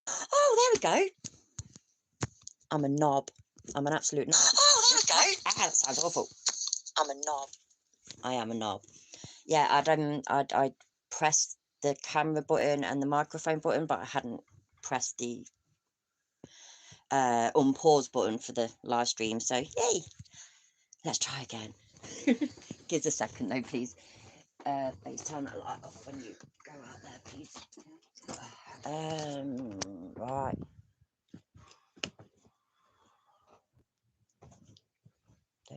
Oh, there we go. I'm a knob. I'm an absolute knob. Oh, there we go. That sounds awful. I'm a knob. I am a knob. Yeah, I pressed the camera button and the microphone button, but I hadn't pressed the unpause button for the live stream. So yay! Let's try again. Give us a second though, please. Please turn that light off when you go out there, please. Right. Do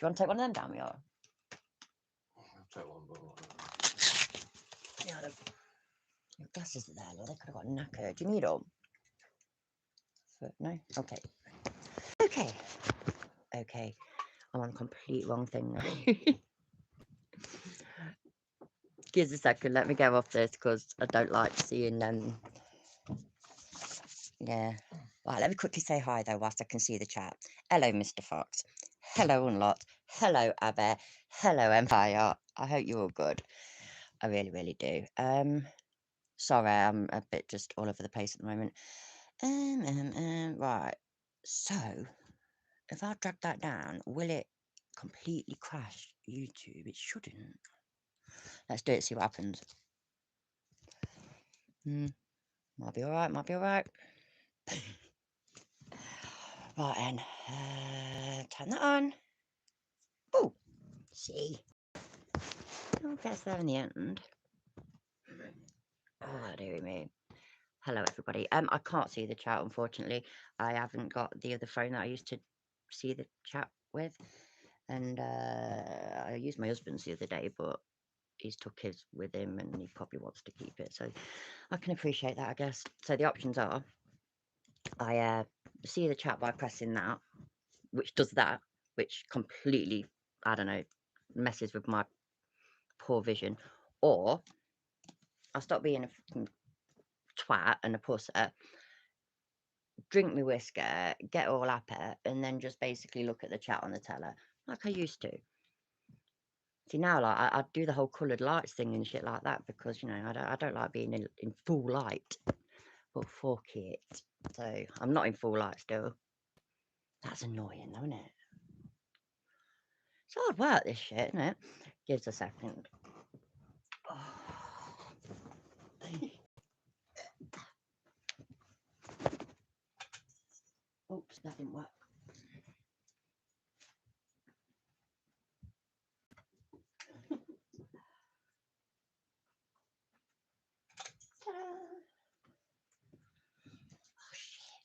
you want to take one of them down, Miara? I'll take one, but Yeah, your glasses are there, Lord. They could have got knackered. Do you need them? No? Okay. Okay. Okay. I'm on the complete wrong thing now. Give us a second. Let me go off this because I don't like seeing them. Yeah. Right, let me quickly say hi though whilst I can see the chat. Hello, Mr. Fox. Hello, Unlot. Hello, Abbe. Hello, Empire. I hope you're all good. I really, really do. Sorry, I'm a bit just all over the place at the moment. Right. So, if I drag that down, will it completely crash YouTube? It shouldn't. Let's do it, see what happens. Might be alright, might be alright. Right then, turn that on. Oh, see. Oh, gets there in the end. Oh, dearie me. Hello, everybody. I can't see the chat, unfortunately. I haven't got the other phone that I used to see the chat with. And I used my husband's the other day, but he's took his with him and he probably wants to keep it. So I can appreciate that, I guess. So the options are, I see the chat by pressing that, which does that, which completely, I don't know, messes with my poor vision. Or I'll stop being a fucking twat and a pusser, drink my whiskey, get all happy, and then just basically look at the chat on the teller like I used to. See, now, like, I do the whole coloured lights thing and shit like that because, you know, I don't like being in full light. But fuck it. So I'm not in full light still. That's annoying, though, isn't it? It's hard work, this shit, isn't it? Gives a second. Oops, that didn't work. Ta-da. Oh, shit.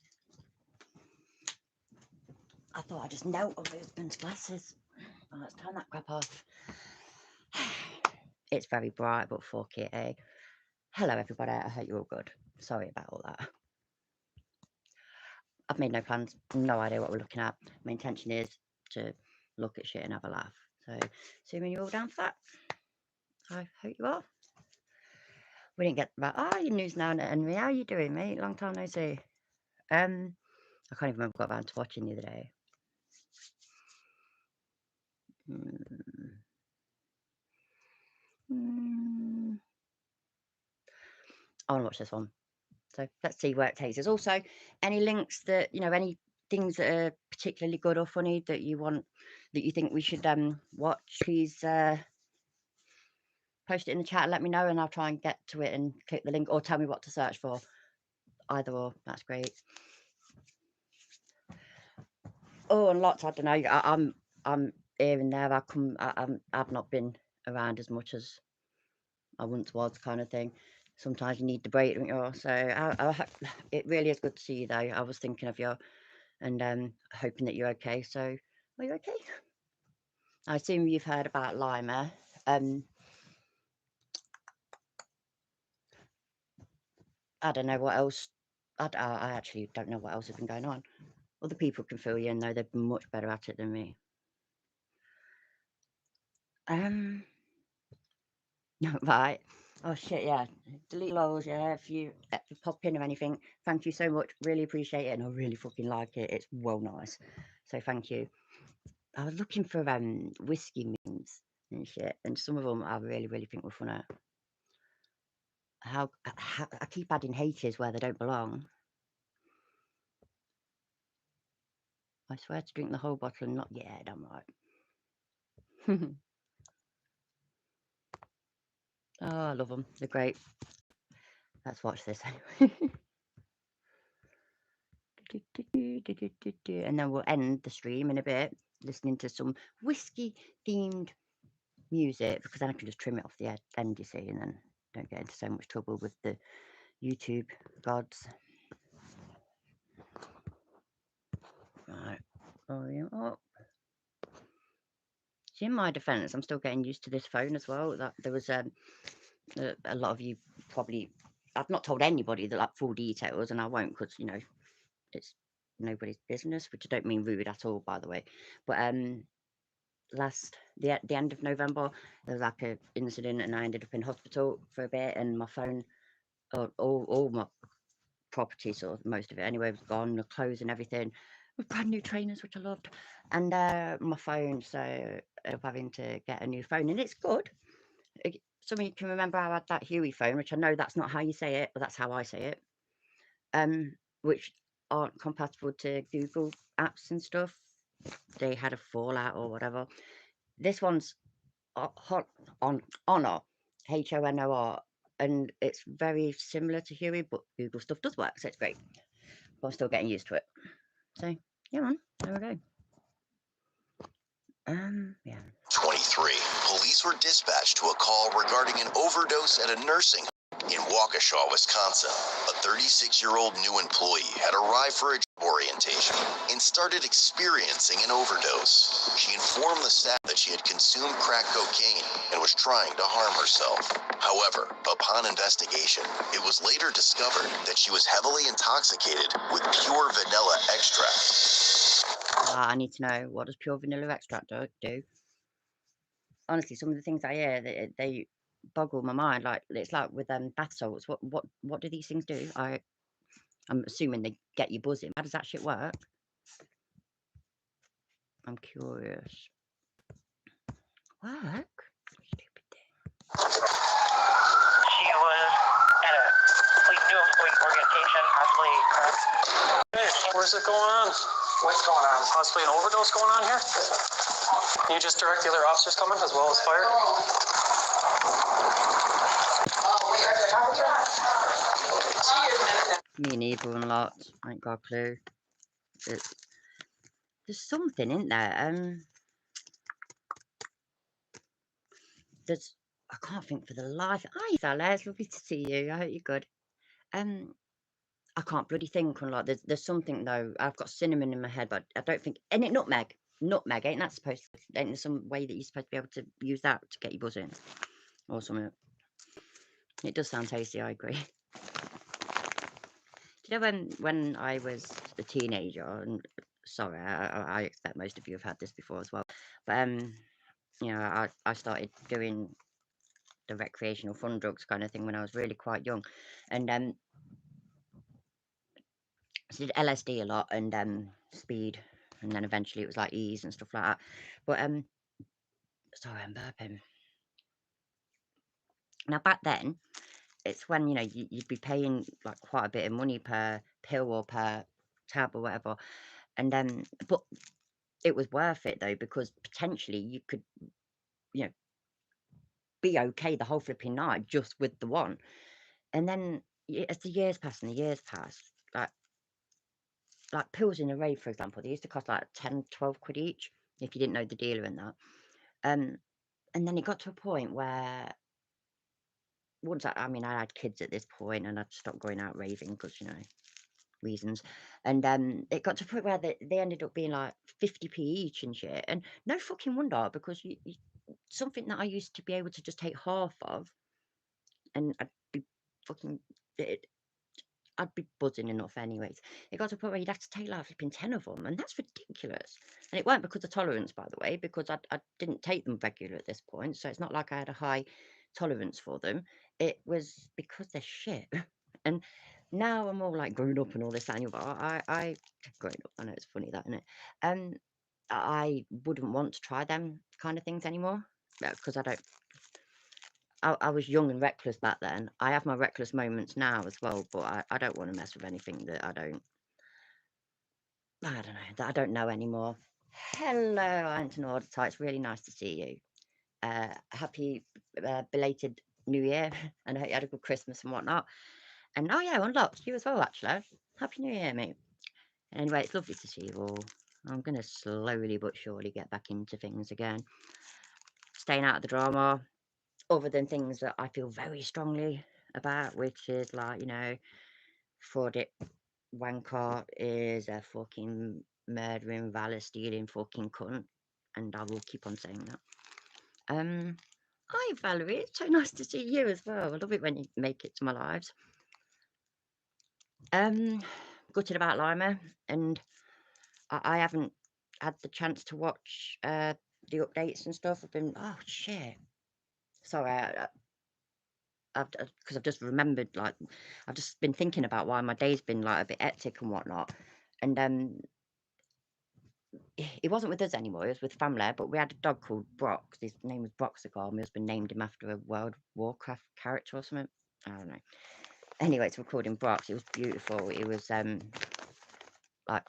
I thought I just knelt on my husband's glasses. Oh, let's turn that crap off. It's very bright, but fuck it, eh? Hello, everybody. I hope you're all good. Sorry about all that. I've made no plans, no idea what we're looking at. My intention is to look at shit and have a laugh. So, assuming you're all down for that, I hope you are. We didn't get about, your news now, Henry. How are you doing, mate? Long time no see. I can't even remember what I got around to watching the other day. I want to watch this one. So let's see where it takes us. Also, any links that, you know, any things that are particularly good or funny that you want, that you think we should watch, please post it in the chat and let me know, and I'll try and get to it and click the link, or tell me what to search for. Either or, that's great. Oh, and lots, I don't know. I'm here and there. I've not been around as much as I once was, kind of thing. Sometimes you need the break, don't you? So it really is good to see you, though. I was thinking of you and hoping that you're okay. So, are you okay? I assume you've heard about Lima. I don't know what else. I actually don't know what else has been going on. Other people can fill you in, though. They're much better at it than me. No, right. Oh shit, yeah. Delete lols, yeah. If you pop in or anything, thank you so much. Really appreciate it, and I really fucking like it. It's well nice. So thank you. I was looking for whiskey memes. and shit. And some of them I really, really think were funny. How I keep adding H's where they don't belong. I swear to drink the whole bottle and not yet. I'm right. Oh, I love them. They're great. Let's watch this anyway. And then we'll end the stream in a bit listening to some whiskey themed music, because then I can just trim it off the end, you see, and then don't get into so much trouble with the YouTube gods. Right. Volume up. See, in my defense, I'm still getting used to this phone as well. That there was a lot of you probably, I've not told anybody the like full details, and I won't, because you know it's nobody's business, which I don't mean rude at all, by the way. But the end of November, there was like a incident, and I ended up in hospital for a bit, and my phone, all my property, sort of most of it anyway, was gone, the clothes and everything, with brand new trainers, which I loved, and my phone. So I'm having to get a new phone, and it's good. Some of you can remember I had that Huey phone, which I know that's not how you say it, but that's how I say it. Which aren't compatible to Google apps and stuff. They had a fallout or whatever. This one's Honor, Honor, and it's very similar to Huey, but Google stuff does work, so it's great. But I'm still getting used to it. So yeah, man, there we go. Yeah. 23. Police were dispatched to a call regarding an overdose at a nursing home in Waukesha, Wisconsin. A 36-year-old new employee had arrived for a job orientation and started experiencing an overdose. She informed the staff that she had consumed crack cocaine and was trying to harm herself. However, upon investigation, it was later discovered that she was heavily intoxicated with pure vanilla extract. I need to know, what does pure vanilla extract do? Honestly, some of the things I hear, they boggle my mind. Like, it's like with bath salts. What do these things do? I'm assuming they get you buzzing. How does that shit work? I'm curious. Work? Stupid thing. She was at a new employee orientation, possibly. Hey, where's it going on? What's going on? Possibly an overdose going on here? Can you just direct the other officers coming as well as fire? Me neither, and lots. I ain't got a clue. There's something in there. There's. I can't think for the life. Hi, Sally. It's lovely to see you. I hope you're good. I can't bloody think on like there's something though. I've got cinnamon in my head, but I don't think. And it nutmeg. Nutmeg, ain't that supposed to, ain't there some way that you're supposed to be able to use that to get your buzzing? Or something. It does sound tasty, I agree. Do you know when I was a teenager, and sorry, I expect most of you have had this before as well. But you know, I started doing the recreational fun drugs kind of thing when I was really quite young. And I did LSD a lot, and speed, and then eventually it was like E's and stuff like that. But sorry, I'm burping. Now back then, it's when you know you'd be paying like quite a bit of money per pill or per tab or whatever, and but it was worth it though, because potentially you could, you know, be okay the whole flipping night just with the one. And then as the years passed and the years passed, like pills in a rave, for example, they used to cost like 10, 12 quid each if you didn't know the dealer in that. And then it got to a point where I mean, I had kids at this point, and I'd stopped going out raving because, you know, reasons. And it got to a point where they ended up being like 50p each and shit. And no fucking wonder, because something that I used to be able to just take half of, and I'd be fucking, I'd be buzzing enough anyways. It got to a point where you'd have to take like flipping 10 of them, and that's ridiculous. And it weren't because of tolerance, by the way, because I didn't take them regular at this point, so it's not like I had a high tolerance for them. It was because they're shit. And now I'm all like grown up and all this and but I grown up. I know it's funny that, isn't it? I wouldn't want to try them kind of things anymore. because I was young and reckless back then. I have my reckless moments now as well, but I don't want to mess with anything that I don't know, that I don't know anymore. Hello, Anton Auditor. It's really nice to see you. Happy belated New Year, and I hope you had a good Christmas and whatnot. And oh yeah, Unlocked, you as well, actually. Happy New Year, mate. Anyway, it's lovely to see you all. I'm going to slowly but surely get back into things again. Staying out of the drama, other than things that I feel very strongly about, which is like, you know, Fraudic Wanker is a fucking murdering, valor stealing fucking cunt. And I will keep on saying that. Hi Valerie, it's so nice to see you as well. I love it when you make it to my lives. Gutted about Lima, and I haven't had the chance to watch the updates and stuff. I've been, oh shit, sorry, because I've just remembered, like, I've just been thinking about why my day's been like a bit hectic and whatnot, and he wasn't with us anymore. He was with family, but we had a dog called Brock. His name was Broxical. My husband named him after a World of Warcraft character or something. I don't know. Anyway, it's called him Brox. It was beautiful. It was like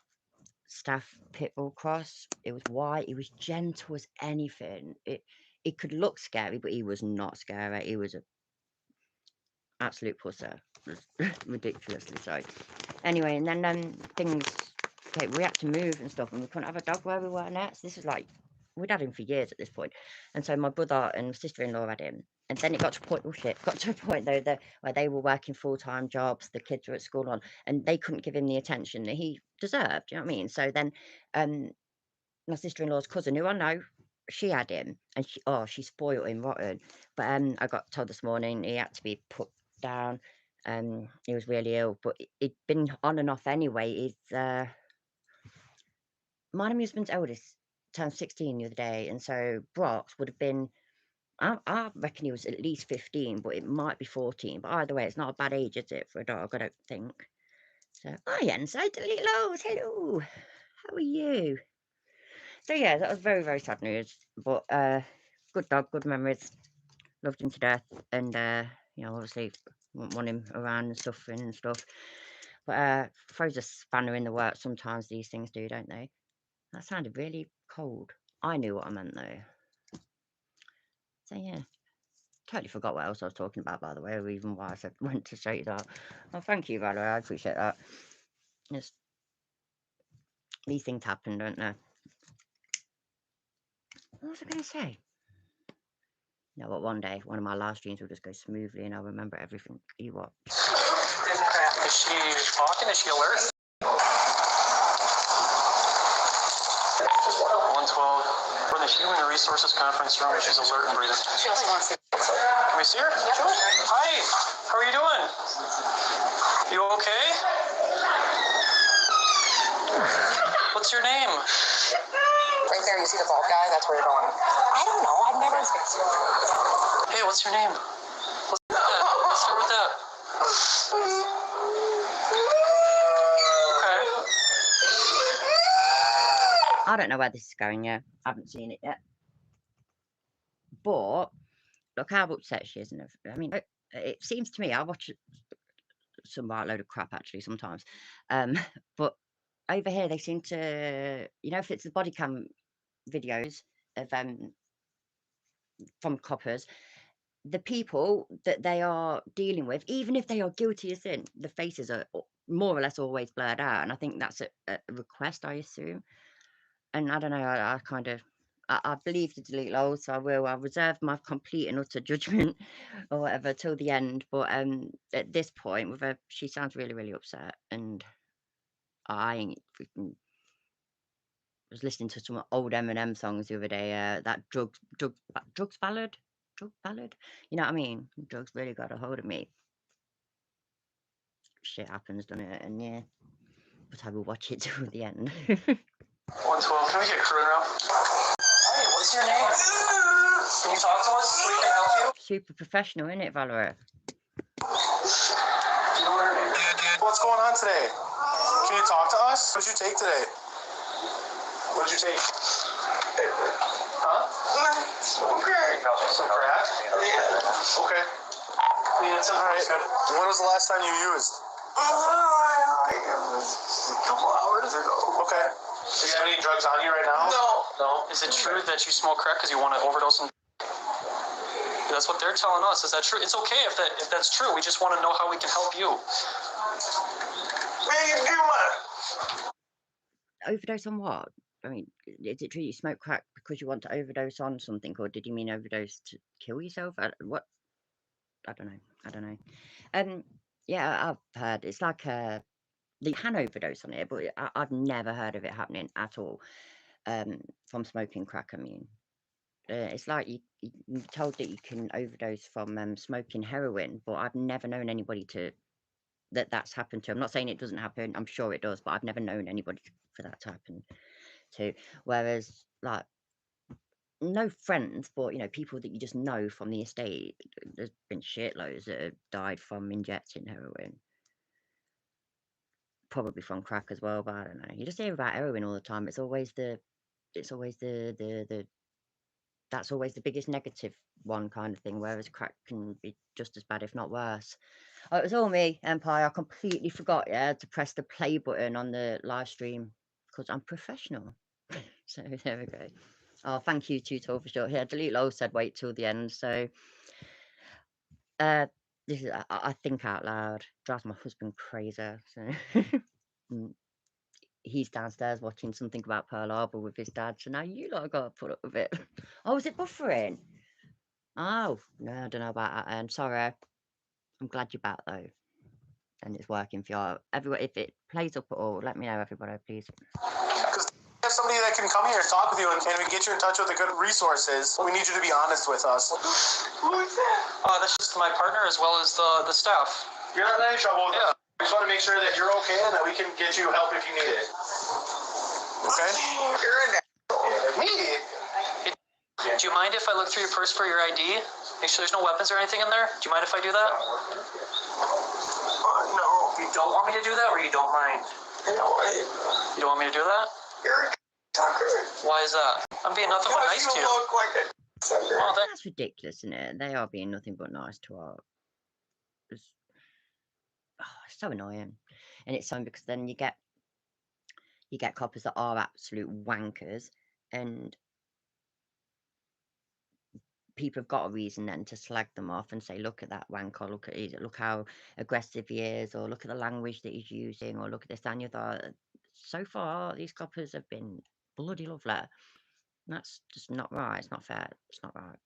staff pit bull cross. It was white. It was gentle as anything. It could look scary, but he was not scary. He was a absolute pusser. Ridiculously so. Anyway, and then things, okay, we had to move and stuff, and we couldn't have a dog where we were next. This was like, we'd had him for years at this point. And so my brother and sister-in-law had him. And then it got to a point, oh shit, got to a point though that where they were working full-time jobs, the kids were at school on, and they couldn't give him the attention that he deserved. You know what I mean? So then my sister-in-law's cousin, who I know, she had him, and she spoiled him rotten. But I got told this morning he had to be put down. He was really ill, but he'd been on and off anyway. He's my husband's eldest turned 16 the other day, and so Brock's would have been, I reckon he was at least 15, but it might be 14. But either way, it's not a bad age, is it, for a dog? I don't think. So, hi, inside the little Lows. Hello. How are you? So yeah, that was very, very sad news. But good dog, good memories. Loved him to death, and you know, obviously wouldn't want him around and suffering and stuff. But throws a spanner in the works sometimes. These things do, don't they? That sounded really cold. I knew what I meant though. So yeah, totally forgot what else I was talking about, by the way, or even why I said went to say that. Well, thank you, Valerie. I appreciate that. It's, these things happen, don't they? What was I going to say? You know what? One day, one of my live streams will just go smoothly, and I'll remember everything you watch. Is she talking? Is she alert? 112. We're in the Human Resources Conference room. She's alert and breathing. She also wants to. Can we see her? Hi. How are you doing? You okay? What's your name? Right there, you see the bald guy? That's where you're going. I don't know. I've never seen. Hey, what's your name? Let's start with that. Okay. I don't know where this is going yet. I haven't seen it yet. But look how upset she is. And I mean, it seems to me, I watch some right load of crap actually sometimes. But over here they seem to, you know, if it's the body cam videos of from coppers, the people that they are dealing with, even if they are guilty of sin, the faces are more or less always blurred out. And I think that's a request, I assume. And I don't know, I kind of, I believe to delete lol, so I'll reserve my complete and utter judgment or whatever till the end. But at this point, with her, she sounds really, really upset, and I ain't freaking. Was listening to some old Eminem songs the other day. That drugs ballad, You know what I mean? Drugs really got a hold of me. Shit happens, doesn't it? And yeah, but I will watch it till the end. 112. Can we get crew now? Hey, what's your name? Can you talk to us so we can help you? Super professional, isn't it, Valerie? What's going on today? Can you talk to us? What did you take today? What did you take? Huh? Okay. Some crack? Yeah. Okay. Yeah, it's All right. When was the last time you used? a couple hours ago. Okay. Do you have any drugs on you right now? No. Is it true that you smoke crack because you want to overdose on? That's what they're telling us. Is that true? It's okay if that's true. We just want to know how we can help you. Overdose on what? I mean, is it true you smoke crack because you want to overdose on something, or did you mean overdose to kill yourself? What? I don't know. Yeah, I've heard it's like you can overdose on it, but I've never heard of it happening at all. From smoking crack, I mean. It's like you're told that you can overdose from smoking heroin, but I've never known anybody that's happened to. I'm not saying it doesn't happen. I'm sure it does, but I've never known anybody for that to happen to. Whereas, like, no friends, but people that you just know from the estate. There's been shitloads that have died from injecting heroin, probably from crack as well. But I don't know. You just hear about heroin all the time. It's always the that's always the biggest negative one kind of thing, whereas crack can be just as bad, if not worse. Oh, it was all me, Empire. I completely forgot, to press the play button on the live stream because I'm professional. So there we go. Oh, thank you, Tutor, for sure. Yeah, Delete Low said wait till the end. So this is I think out loud. Drives my husband crazy. So he's downstairs watching something about Pearl Harbor with his dad. So now you lot got to put up with it. Oh, is it buffering? Oh, no, I don't know about that. Sorry. I'm glad you're back though. And it's working for you. Everybody, if it plays up at all, let me know, everybody, please. Because have somebody that can come here and talk with you and we get you in touch with the good resources. We need you to be honest with us. Who is that? That's just my partner as well as the staff. You're not in any trouble with us. We just want to make sure that you're okay and that we can get you help if you need it. Okay? You're in there. Me? Do you mind if I look through your purse for your ID? Make sure there's no weapons or anything in there? Do you mind if I do that? No. You don't want me to do that, or you don't mind? No. You don't want me to do that? You're a sucker. Why is that? I'm being nothing but nice to you. look like a sucker. Oh, That's ridiculous, isn't it? They are being nothing but nice to our. It's so annoying, and it's so because then you get coppers that are absolute wankers, and people have got a reason then to slag them off and say, look at that wanker, look how aggressive he is, or look at the language that he's using, or look at this. And you thought, so far these coppers have been bloody lovely. That's just not right. It's not fair. It's not right.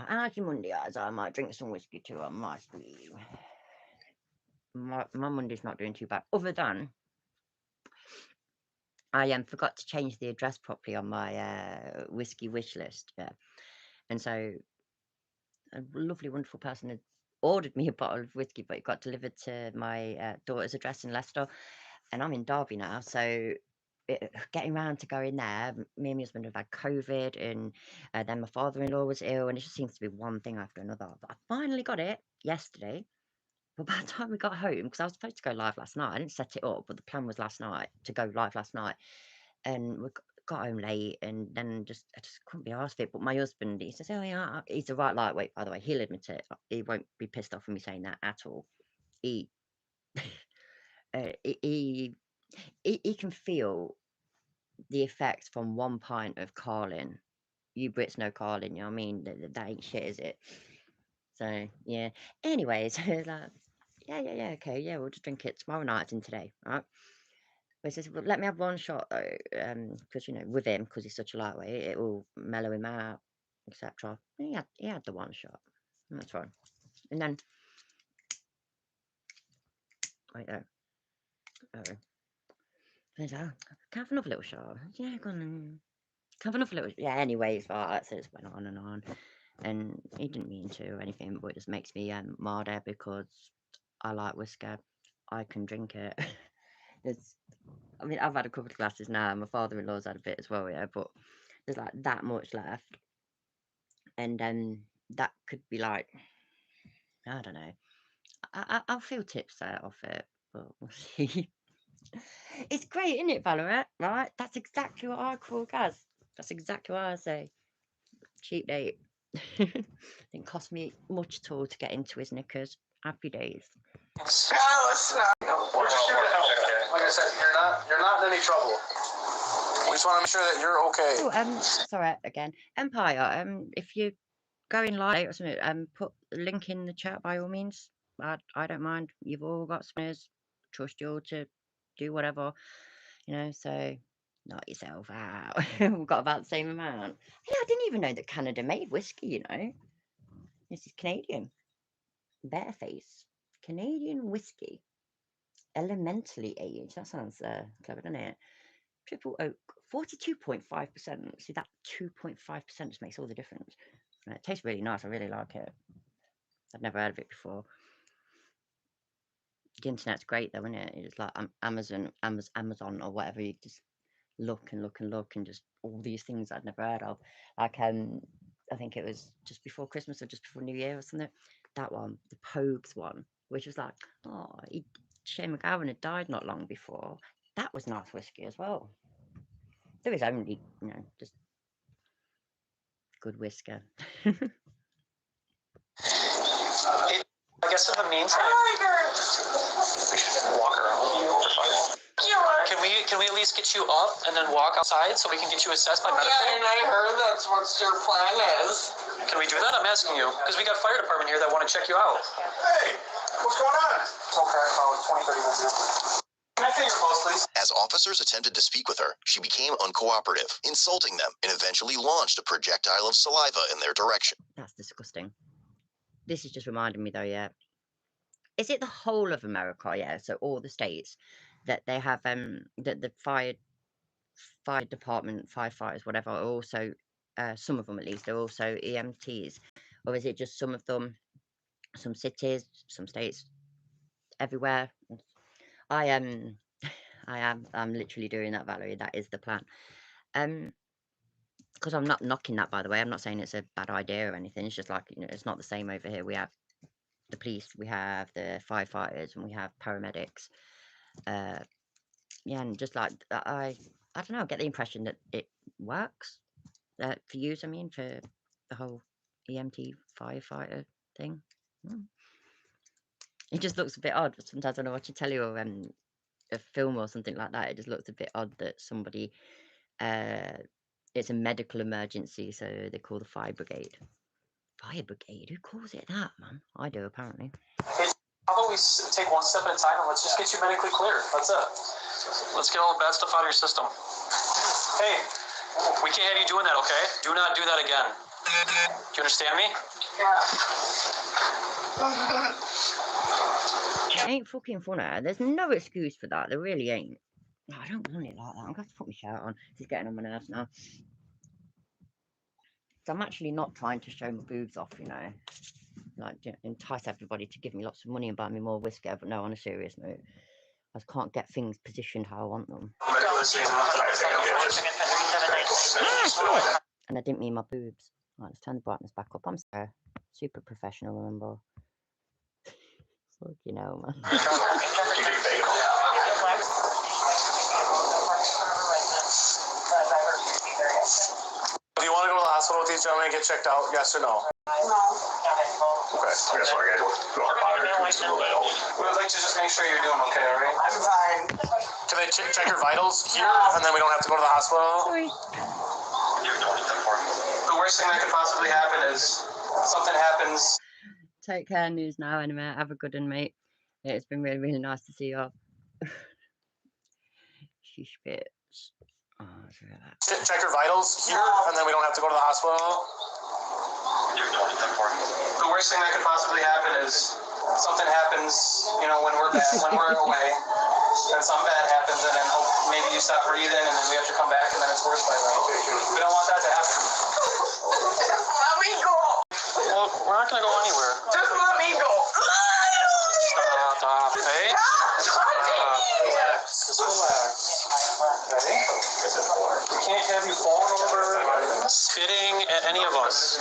Anarchy Monday, as I might drink some whiskey too on my stream. My Monday's not doing too bad, other than I forgot to change the address properly on my whiskey wish list. Yeah. And so a lovely, wonderful person had ordered me a bottle of whiskey, but it got delivered to my daughter's address in Leicester, and I'm in Derby now. So getting around to going there, me and my husband have had COVID, and then my father-in-law was ill, and it just seems to be one thing after another. But I finally got it yesterday. But by the time we got home, because I was supposed to go live last night, I didn't set it up, but the plan was last night to go live last night, and we got home late, and then I just couldn't be arsed with it. But my husband, he says, oh yeah, he's a right lightweight, by the way. He'll admit it. He won't be pissed off with me saying that at all. He he can feel the effects from 1 pint of Carlin. You Brits know Carlin, you know what I mean? That ain't shit, is it? So yeah. Anyways, like, yeah, okay, yeah, we'll just drink it tomorrow night and today, right? But he says, well, let me have one shot though, because with him, because he's such a lightweight, it will mellow him out, etc. He had the one shot. That's fine. And then wait there. He's like, can I have another little shot? Yeah, go on. Can I have another little. Yeah. Anyways, right, so it just went on, and he didn't mean to or anything, but it just makes me madder because I like whiskey. I can drink it. I mean, I've had a couple of glasses now, and my father-in-law's had a bit as well, yeah, but there's like that much left, and that could be like, I don't know. I'll feel tips out off it, but we'll see. It's great, isn't it, Valorant? Right? That's exactly what I call gas. That's exactly what I say. cheap date. Didn't cost me much at all to get into his knickers. Happy days. No, it's not. We're just here to help. Like I said, you're not in any trouble. We just want to make sure that you're okay. Oh, sorry again. Empire, if you're going live or something, put the link in the chat by all means. I don't mind. You've all got spinners. Trust you all to do whatever, you know, so knock yourself out. We've got about the same amount. Yeah, I didn't even know that Canada made whiskey, you know. This is Canadian. Bareface. Canadian whiskey. Elementally aged. That sounds clever, doesn't it? Triple oak, 42.5%. See, that 2.5% just makes all the difference. It tastes really nice. I really like it. I've never heard of it before. The internet's great though, isn't it? It's like Amazon or whatever. You just look and look and look, and just all these things I'd never heard of. Like I think it was just before Christmas or just before New Year or something. That one, the Pogues one, which was like, oh, Shane McGowan had died not long before. That was nice whiskey as well. There is only, you know, just good whisker. I guess in the meantime, we should walk around. Can we at least get you up and then walk outside so we can get you assessed by medical? Yeah, and I heard that's what your plan is. Can we do that? I'm asking you because we got fire department here that want to check you out. Hey, what's going on? Okay, about 20, 30 minutes. Can I see your clothes, please? As officers attempted to speak with her, she became uncooperative, insulting them, and eventually launched a projectile of saliva in their direction. That's disgusting. This is just reminding me though, yeah. Is it the whole of America, yeah? So all the states that they have that the fire department, firefighters, whatever, are also some of them at least are also EMTs, or is it just some of them? Some cities, some states, everywhere. I'm literally doing that, Valerie. That is the plan. Because I'm not knocking that, by the way. I'm not saying it's a bad idea or anything. It's just like, you know, it's not the same over here. We have the police, we have the firefighters, and we have paramedics. Yeah, and just like I don't know, I get the impression that it works for you. I mean, for the whole EMT firefighter thing. It just looks a bit odd. Sometimes when I watch a telly or a film or something like that, it just looks a bit odd that somebody it's a medical emergency, so they call the fire brigade. Fire brigade? Who calls it that, man? I do, apparently. Hey, how about we take one step at a time and let's just get you medically cleared. That's it. Let's get all the bad stuff out of your system. Hey, we can't have you doing that, okay? Do not do that again. Do you understand me? It ain't fucking funny. There's no excuse for that. There really ain't. No, I don't want it like that. I'm going to have to put my shirt on. It's getting on my nerves now. So I'm actually not trying to show my boobs off, you know. Like, entice everybody to give me lots of money and buy me more whiskey. But no, on a serious note, I just can't get things positioned how I want them. And I didn't mean my boobs. Right, let's turn the brightness back up. I'm sorry. Super professional, remember. Fuck, you know, man. Do you want to go to the hospital with these gentlemen and get checked out? Yes or no? No. Okay. I guess what I got we would like to just make sure you're doing okay, all right? I'm fine. Can they check your vitals here, and then we don't have to go to the hospital? Sorry. The worst thing that could possibly happen is something happens. Take care, news now, anyway. Have a good one, mate. It's been really, really nice to see you. She spits. Oh, Check your vitals here, and then we don't have to go to the hospital. The worst thing that could possibly happen is something happens, you know, when we're away, then something bad happens, and then maybe you stop breathing, and then we have to come back, and then it's worse by then. We don't want that to happen. Let me go. Well, we're not going to go anywhere. Just let me go. Stop. Hey? Just relax. Okay? We can't have you falling over. Spitting at any of us.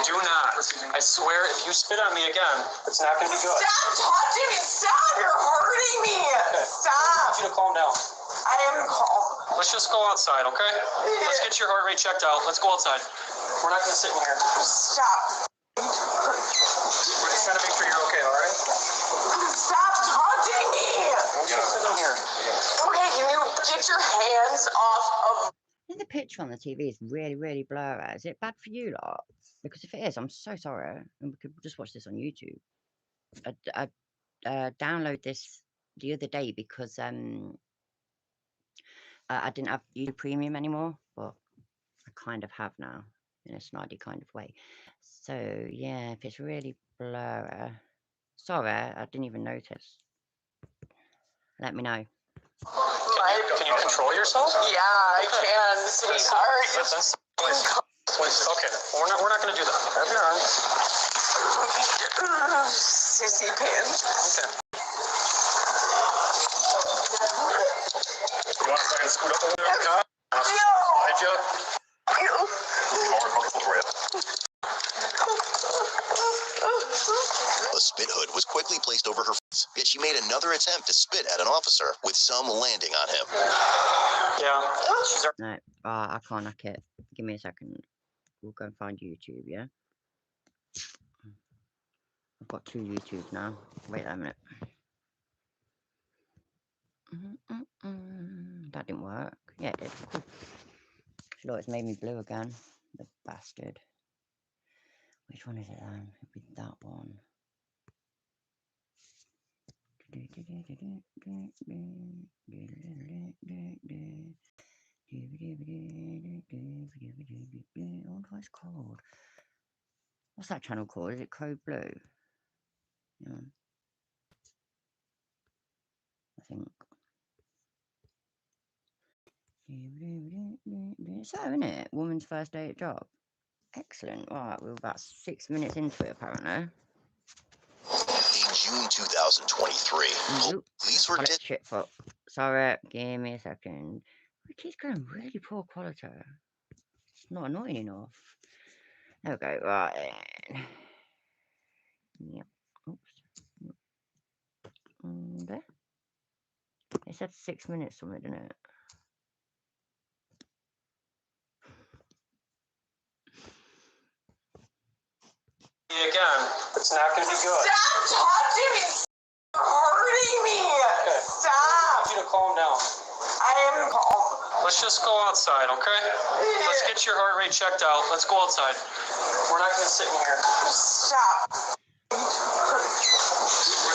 Do not. I swear, if you spit on me again, it's not going to be good. Stop touching me. Stop. You're hurting me. I Stop. want you to calm down. I am calm. Let's just go outside, okay? Let's get your heart rate checked out. Let's go outside. We're not gonna sit in here. Stop. We're just trying to make sure you're okay, all right? Stop touching me. Sit in here. Okay, can you get your hands off of I think the picture on the TV is really, really blurry. Is it bad for you lot? Because if it is, I'm so sorry. And we could just watch this on YouTube. I downloaded this the other day because I didn't have YouTube Premium anymore, but I kind of have now in a snidey kind of way. So yeah, if it's really blurry, sorry, I didn't even notice. Let me know. Can you control yourself? Yeah, I can, sweetheart. Okay, well, we're not gonna do that. Grab your arm. Sissy pants. Okay. You want to try and scoot up a little bit, Kyle? Behind you. More comfortable for you. A spit hood was quickly placed over her face, yet she made another attempt to spit at an officer, with some landing on him. Yeah. She's No, I can't hack it. Give me a second. We'll go and find YouTube, yeah? I've got 2 YouTubes now. Wait a minute. That didn't work. Yeah, it did. Look, it's made me blue again. The bastard. Which one is it then? It'll be that one. What is it called? What's that channel called? Is it Code Blue? Yeah. I think. So, isn't it? Woman's first day at job. Excellent. Right, we're about 6 minutes into it, apparently. In June 2023, police were Shit, fuck. Sorry, give me a second. It keeps going really poor quality. It's not annoying enough. There we go. Right. Yep. Oops. There. It said 6 minutes something, didn't it? again. It's not gonna be good. Stop touching me. You're hurting me. Okay. Stop. I need you to calm down. I am calm. Let's just go outside, okay? Let's get your heart rate checked out. Let's go outside. We're not gonna sit in here. Stop. We're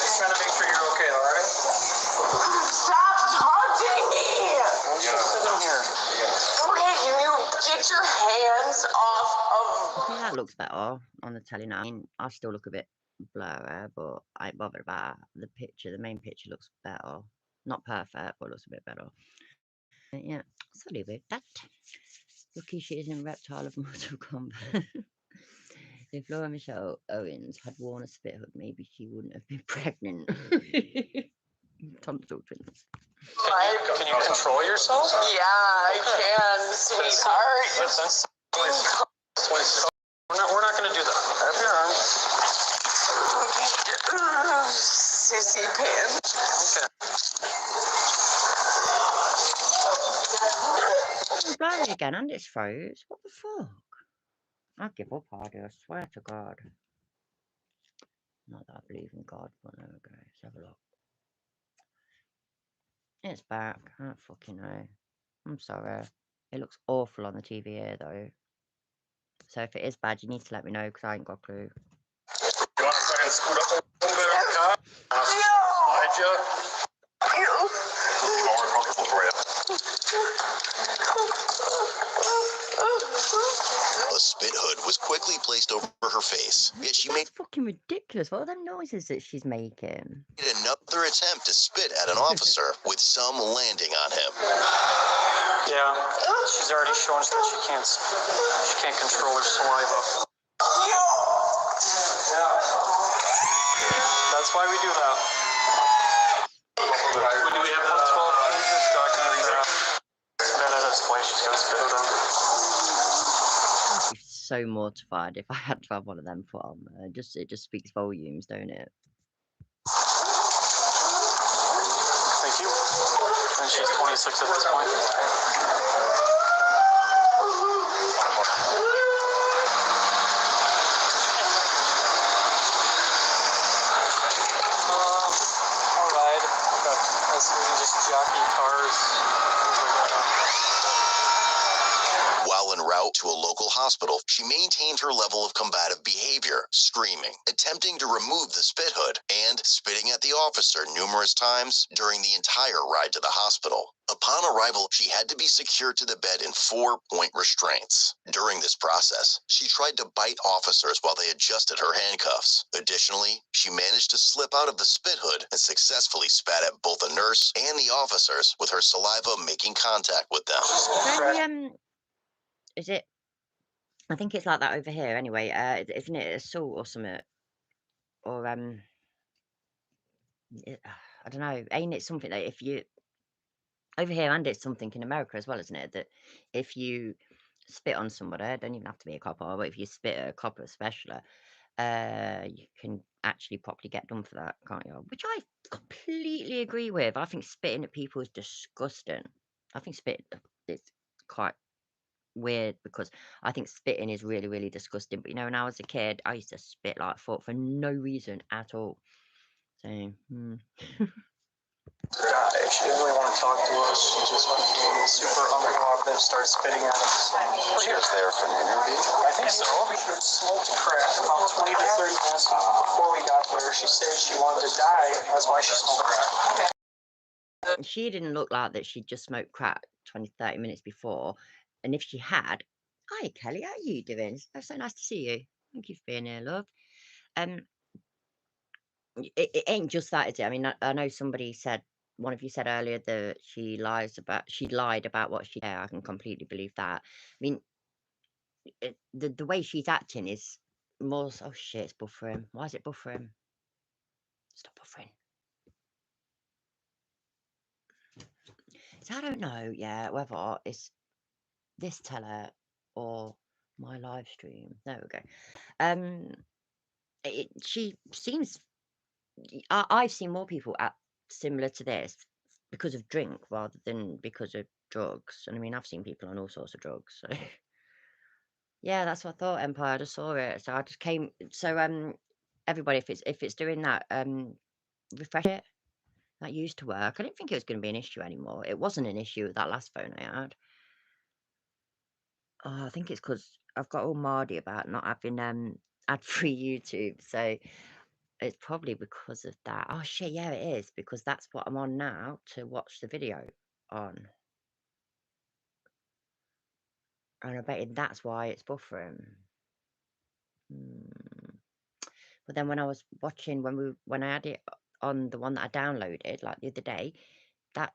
just trying to make sure you're okay, all right? Stop touching me. We'll just sit in here. Okay, can you get your hands off of... I think that looks better on the telly now. I mean, I still look a bit blurry, but I ain't bothered about the picture. The main picture looks better. Not perfect, but looks a bit better. Yeah, sorry about that. Lucky she isn't Reptile of Mortal Kombat. If Laura Michelle Owens had worn a spit hood, maybe she wouldn't have been pregnant. Tonsil twins. Can you control yourself? Yeah, I can, sweetheart. Listen. We're not gonna do that. Grab your arm. Sissy pants. Okay. It's blurry again, and it's froze. What the fuck? I give up, Hardy, I swear to God. Not that I believe in God, but there we go. Let's have a look. It's back. I don't fucking know. I'm sorry. It looks awful on the TV here, though. So if it is bad, you need to let me know, because I ain't got a clue. You want to try and scoot up a little bit, Kyle? Behind you. More comfortable for you. A spit hood was quickly placed over her face, yet she made That's fucking ridiculous. What are the noises that she's making? another attempt to spit at an officer, with some landing on him. Yeah, she's already shown us that she can't control her saliva. Yeah. That's why we do that. Do we have the 12 pages document there? That's why she's got to spit it out. I'd be so mortified if I had to have one of them put on there. It just speaks volumes, don't it? Thank you. And she's 26 at this point. can just jockey cars. While en route to a local hospital, she maintained her level of combative behavior, screaming, attempting to remove the spit hood, and spitting at the officer numerous times during the entire ride to the hospital. Upon arrival, she had to be secured to the bed in 4-point restraints. During this process, she tried to bite officers while they adjusted her handcuffs. Additionally, she managed to slip out of the spit hood and successfully spat at both a nurse and the officers, with her saliva making contact with them. Is it? I think it's like that over here anyway. Isn't it assault or something? Or I don't know. Ain't it something that if you over here, and it's something in America as well, isn't it? That if you spit on somebody, don't even have to be a copper, but if you spit at a copper especially, you can actually properly get done for that, can't you? Which I completely agree with. I think spitting at people is disgusting. I think spit is quite weird because I think spitting is really, really disgusting. But you know, when I was a kid, I used to spit like for no reason at all. So, She didn't really want to talk to us. She just went super uncooperative, started spitting at us. She was there for an interview? I think so. She smoked crack about 20 to 30 minutes before we got there. She said she wanted to die. That's why she smoked crack. she didn't look like that. She'd just smoked crack 20, 30 minutes before. And if she had, hi Kelly, how are you doing? It's so nice to see you. Thank you for being here, love. It ain't just that, is it? I mean, I know somebody said, one of you said earlier that she lied about what she did. I can completely believe that. I mean, the way she's acting is more. Oh shit, it's buffering. Why is it buffering? Stop buffering. So I don't know. Yeah, whether it's this teller or my live stream. There we go. She seems. I've seen more people act similar to this because of drink rather than because of drugs. And I mean, I've seen people on all sorts of drugs. So yeah, that's what I thought. Empire. I just saw it, so I just came. So everybody, if it's doing that, refresh it. That used to work. I didn't think it was going to be an issue anymore. It wasn't an issue with that last phone I had. Oh, I think it's because I've got all mardy about not having ad-free YouTube, so it's probably because of that. Oh shit, yeah, it is because that's what I'm on now to watch the video on, and I bet that's why it's buffering. But then when I was watching when I had it on the one that I downloaded like the other day, that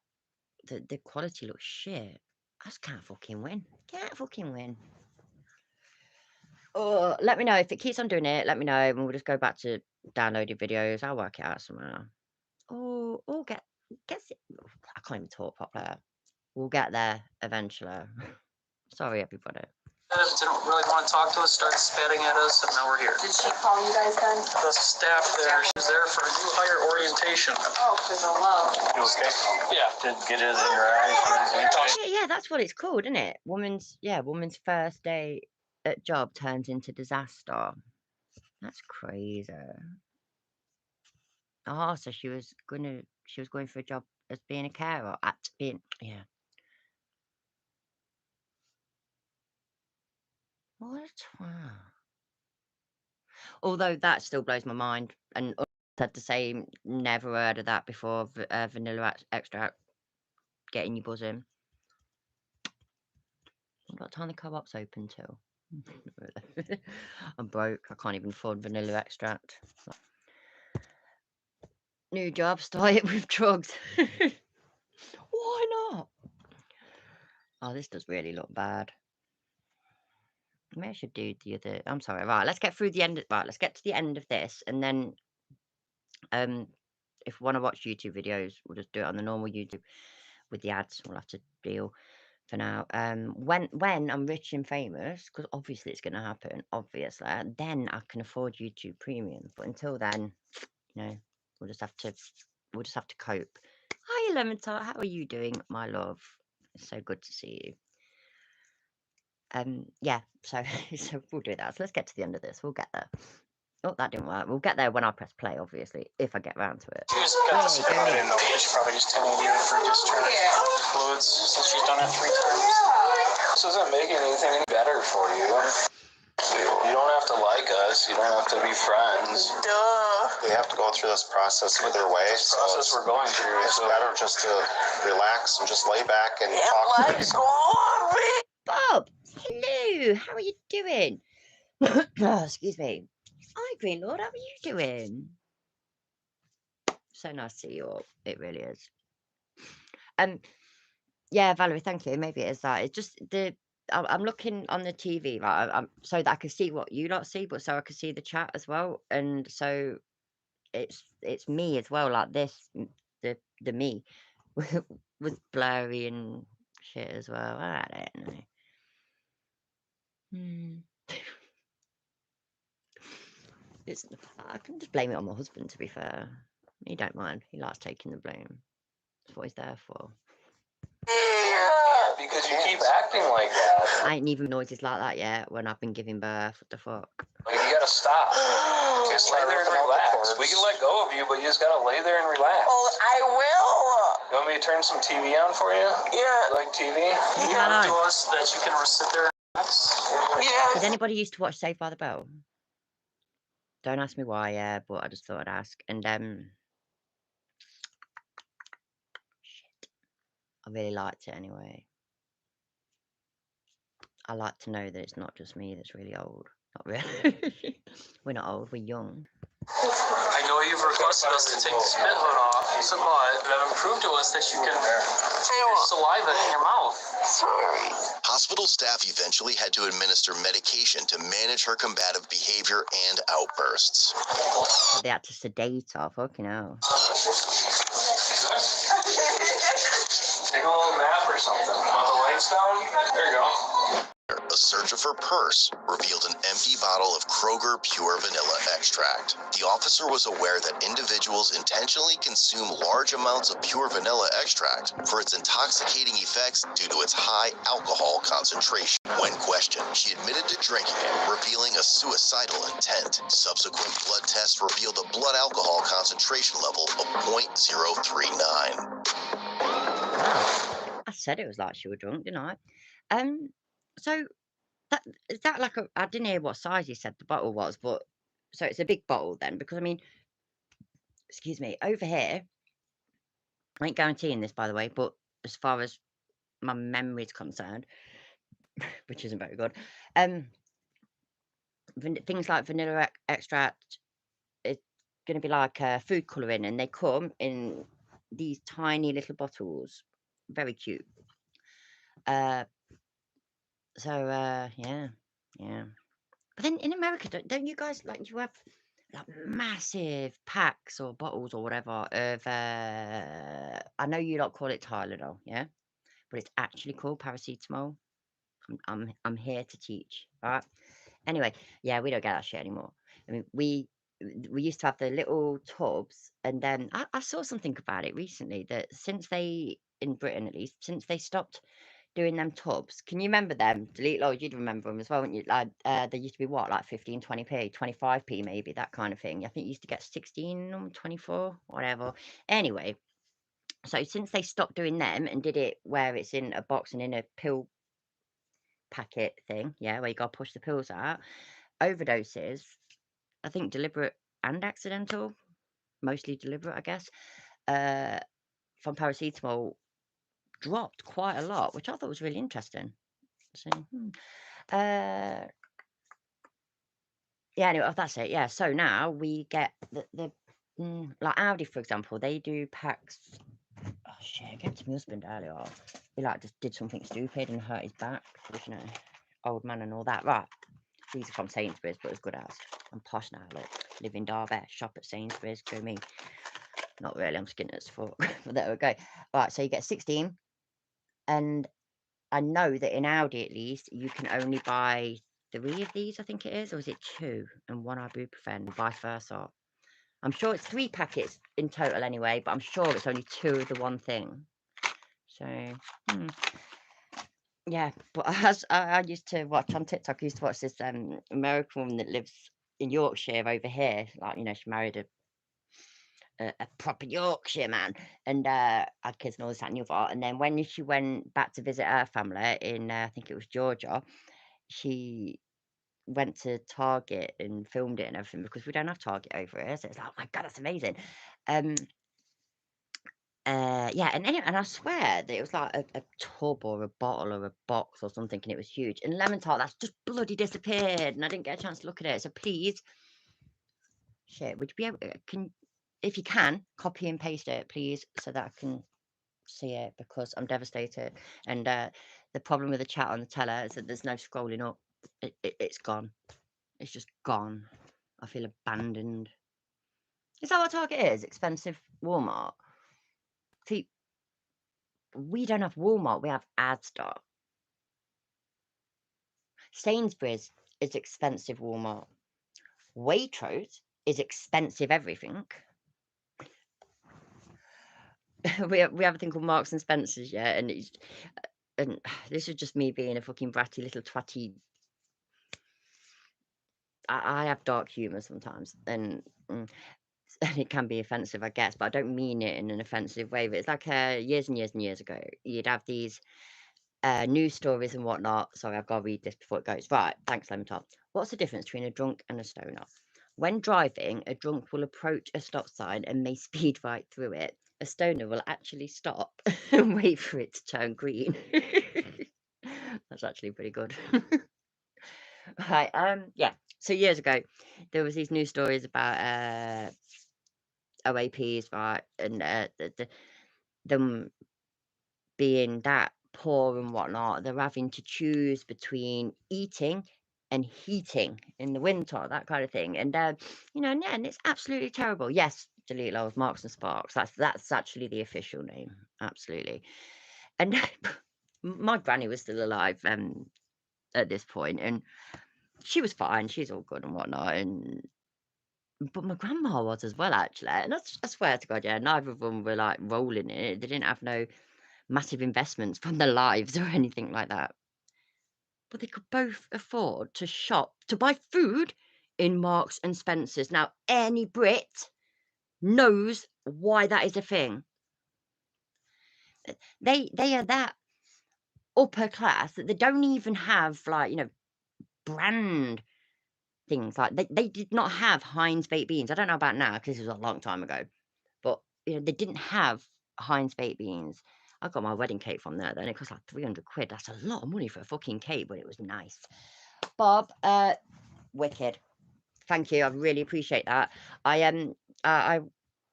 the quality looks shit. I just can't fucking win. Can't fucking win. Oh, let me know if it keeps on doing it. Let me know, and we'll just go back to downloading videos. I'll work it out somehow. Oh, get it. I can't even talk properly. We'll get there eventually. Sorry, everybody. Didn't really want to talk to us, started spitting at us, and now we're here. Did she call you guys then? The staff there, she was there for a new hire orientation. Oh, because of love. You okay? Yeah. Didn't get it in your eyes or anything? Yeah, that's what it's called, isn't it? Woman's first day at job turns into disaster. That's crazy. Oh, so she was going for a job as being a carer yeah. What a twat. Although that still blows my mind, and said the same. Never heard of that before. Vanilla extract getting your buzzing. What time the co-op's open till? I'm broke. I can't even afford vanilla extract. New job started with drugs. Why not? Oh, this does really look bad. Maybe I should do the other. I'm sorry. Right, let's get through the end. Right, let's get to the end of this, and then, if we want to watch YouTube videos, we'll just do it on the normal YouTube with the ads. We'll have to deal for now. When I'm rich and famous, because obviously it's going to happen. Obviously, then I can afford YouTube Premium. But until then, you know, we'll just have to cope. Hi, Elementar. How are you doing, my love? It's so good to see you. Yeah, so we'll do that. So let's get to the end of this. We'll get there. Oh, that didn't work. We'll get there when I press play, obviously, if I get round to it. She just got this. Yay, go I me. didn't know. She's probably just telling you for discharge fluids since she's done it 3 times. This doesn't make anything any better for you. You don't have to like us. You don't have to be friends. Duh. We have to go through this process either way. This process we're going through. It's So better just to relax and just lay back and Yeah, talk. like, go on, Rick. Bob, hello. How are you doing? Oh, excuse me. Hi, Green Lord. How are you doing? So nice to see you all. It really is. Yeah, Valerie, thank you. Maybe it is that. It's just I'm looking on the TV, right? So that I can see what you lot see, but so I can see the chat as well. And so it's me as well, like this, the me was blurry and shit as well. I don't know. It's I can just blame it on my husband, to be fair. He don't mind. He likes taking the blame. That's what he's there for. yeah, because you keep acting like that. I ain't even noises like that yet when I've been giving birth. What the fuck? Like, you gotta stop. Just lay there and relax. We can let go of you, but you just gotta lay there and relax. Oh, I will. You want me to turn some TV on for you? Yeah. You like TV? You Yeah, I prove to like. us that you can sit there and relax. Yeah. Did anybody used to watch Saved by the Bell? Don't ask me why, yeah, but I just thought I'd ask. And shit, I really liked it anyway. I like to know that it's not just me that's really old. Not really. We're not old, we're young. I know you've requested us to take the spit hood off, but you haven't proved to us that you can your saliva in your mouth. Sorry. Hospital staff eventually had to administer medication to manage her combative behavior and outbursts. They had to sedate her, fucking hell. Take a little nap or something. Want the lights down? There you go. A search of her purse revealed an empty bottle of Kroger Pure Vanilla Extract. The officer was aware that individuals intentionally consume large amounts of pure vanilla extract for its intoxicating effects due to its high alcohol concentration. When questioned, she admitted to drinking it, revealing a suicidal intent. Subsequent blood tests revealed a blood alcohol concentration level of 0.039. Wow. I said it was like she was drunk, didn't I? So that is that like a? I didn't hear what size you said the bottle was, but so it's a big bottle then, because I mean, excuse me, over here, I ain't guaranteeing this by the way, but as far as my memory is concerned, which isn't very good, things like vanilla extract, it's going to be like food colouring, and they come in these tiny little bottles, very cute. Yeah. But then in America, don't you guys like you have like massive packs or bottles or whatever of I know you don't call it Tylenol, yeah, but it's actually called paracetamol. I'm here to teach, right? Anyway, yeah, we don't get that shit anymore. I mean, we used to have the little tubs, and then I saw something about it recently that since they in Britain at least since they stopped doing them tubs. Can you remember them? Delete Lloyd, you'd remember them as well, wouldn't you? Like they used to be what, like 15, 20p, 25p maybe, that kind of thing. I think you used to get 16 or 24, whatever. Anyway, so since they stopped doing them and did it where it's in a box and in a pill packet thing, yeah, where you gotta push the pills out, overdoses, I think deliberate and accidental, mostly deliberate, I guess, from paracetamol dropped quite a lot, which I thought was really interesting. So, yeah, anyway, that's it. Yeah, so now we get the like Audi, for example, they do packs. Oh shit, I gave it to my husband earlier. He like just did something stupid and hurt his back, which, you know, old man and all that. Right, these are from Sainsbury's, but as good as. I'm posh now, look. Live in Derby, shop at Sainsbury's, go me. Not really, I'm skinny as fuck, but there we go. Right, so you get 16, and I know that in Audi at least you can only buy 3 of these, I think it is, or is it 2 and 1 ibuprofen, or vice versa. I'm sure it's 3 packets in total anyway, but I'm sure it's only 2 of the one thing. So, yeah. But as I used to watch on TikTok, I used to watch this American woman that lives in Yorkshire over here. Like, she married a proper Yorkshire man, and had kids and all this that and the other. And then when she went back to visit her family in, I think it was Georgia, she went to Target and filmed it and everything, because we don't have Target over here. So it's like, oh my God, that's amazing. Yeah, and anyway, and I swear that it was like a tub or a bottle or a box or something, and it was huge. And lemon tart, that's just bloody disappeared, and I didn't get a chance to look at it. So please, shit, would you be able, if you can, copy and paste it, please, so that I can see it, because I'm devastated. And the problem with the chat on the teller is that there's no scrolling up. It's gone. It's just gone. I feel abandoned. Is that what Target is? Expensive Walmart? See, we don't have Walmart, we have Asda. Sainsbury's is expensive Walmart. Waitrose is expensive everything. we have a thing called Marks and Spencer's, yeah, and this is just me being a fucking bratty little twatty. I have dark humour sometimes, and it can be offensive, I guess, but I don't mean it in an offensive way. But it's like years and years and years ago, you'd have these news stories and whatnot. Sorry, I've got to read this before it goes. Right, thanks, Lemon Top. What's the difference between a drunk and a stoner? When driving, a drunk will approach a stop sign and may speed right through it. A stoner will actually stop and wait for it to turn green. That's actually pretty good. Right, yeah. So years ago, there was these news stories about OAPs, right, and them being that poor and whatnot. They're having to choose between eating and heating in the winter, that kind of thing. And and it's absolutely terrible. Yes, delete lows, Marks and Sparks. That's actually the official name. Absolutely. And my granny was still alive at this point, and she was fine. She's all good and whatnot. But my grandma was as well, actually. And I swear to God, yeah, neither of them were like rolling in it. They didn't have no massive investments from their lives or anything like that. But they could both afford to buy food in Marks and Spencer's. Now, any Brit knows why that is a thing. They are that upper class that they don't even have, like, brand things. Like, they did not have Heinz baked beans. I don't know about now, because this was a long time ago. But they didn't have Heinz baked beans. I got my wedding cake from there. Then it cost like 300 quid. That's a lot of money for a fucking cake, but it was nice. Bob, wicked. Thank you. I really appreciate that. I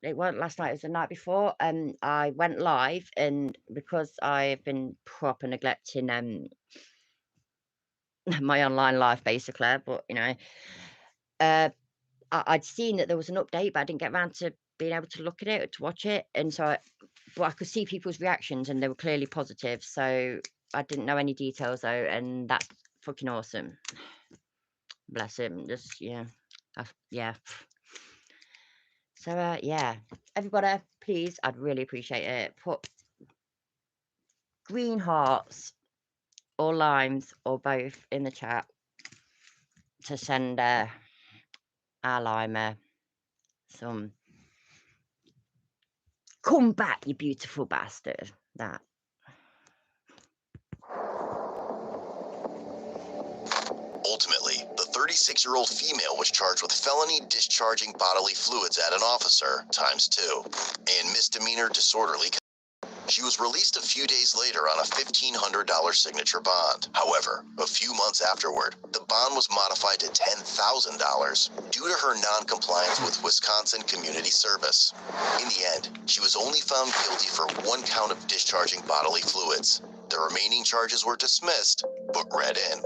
it wasn't last night, it was the night before. I went live, and because I've been proper neglecting my online life basically, but I'd seen that there was an update, but I didn't get around to being able to look at it or to watch it. And so, but I could see people's reactions, and they were clearly positive. So I didn't know any details though, and that's fucking awesome. Bless him. Just yeah, yeah. So yeah, everybody, please, I'd really appreciate it. Put green hearts or limes or both in the chat to send our limer some. Come back, you beautiful bastard. That. Ultimately, the 36-year-old female was charged with felony discharging bodily fluids at an officer ×2 and misdemeanor disorderly. She was released a few days later on a $1,500 signature bond. However, a few months afterward, the bond was modified to $10,000 due to her non-compliance with Wisconsin Community Service. In the end, she was only found guilty for 1 count of discharging bodily fluids. The remaining charges were dismissed, but read in.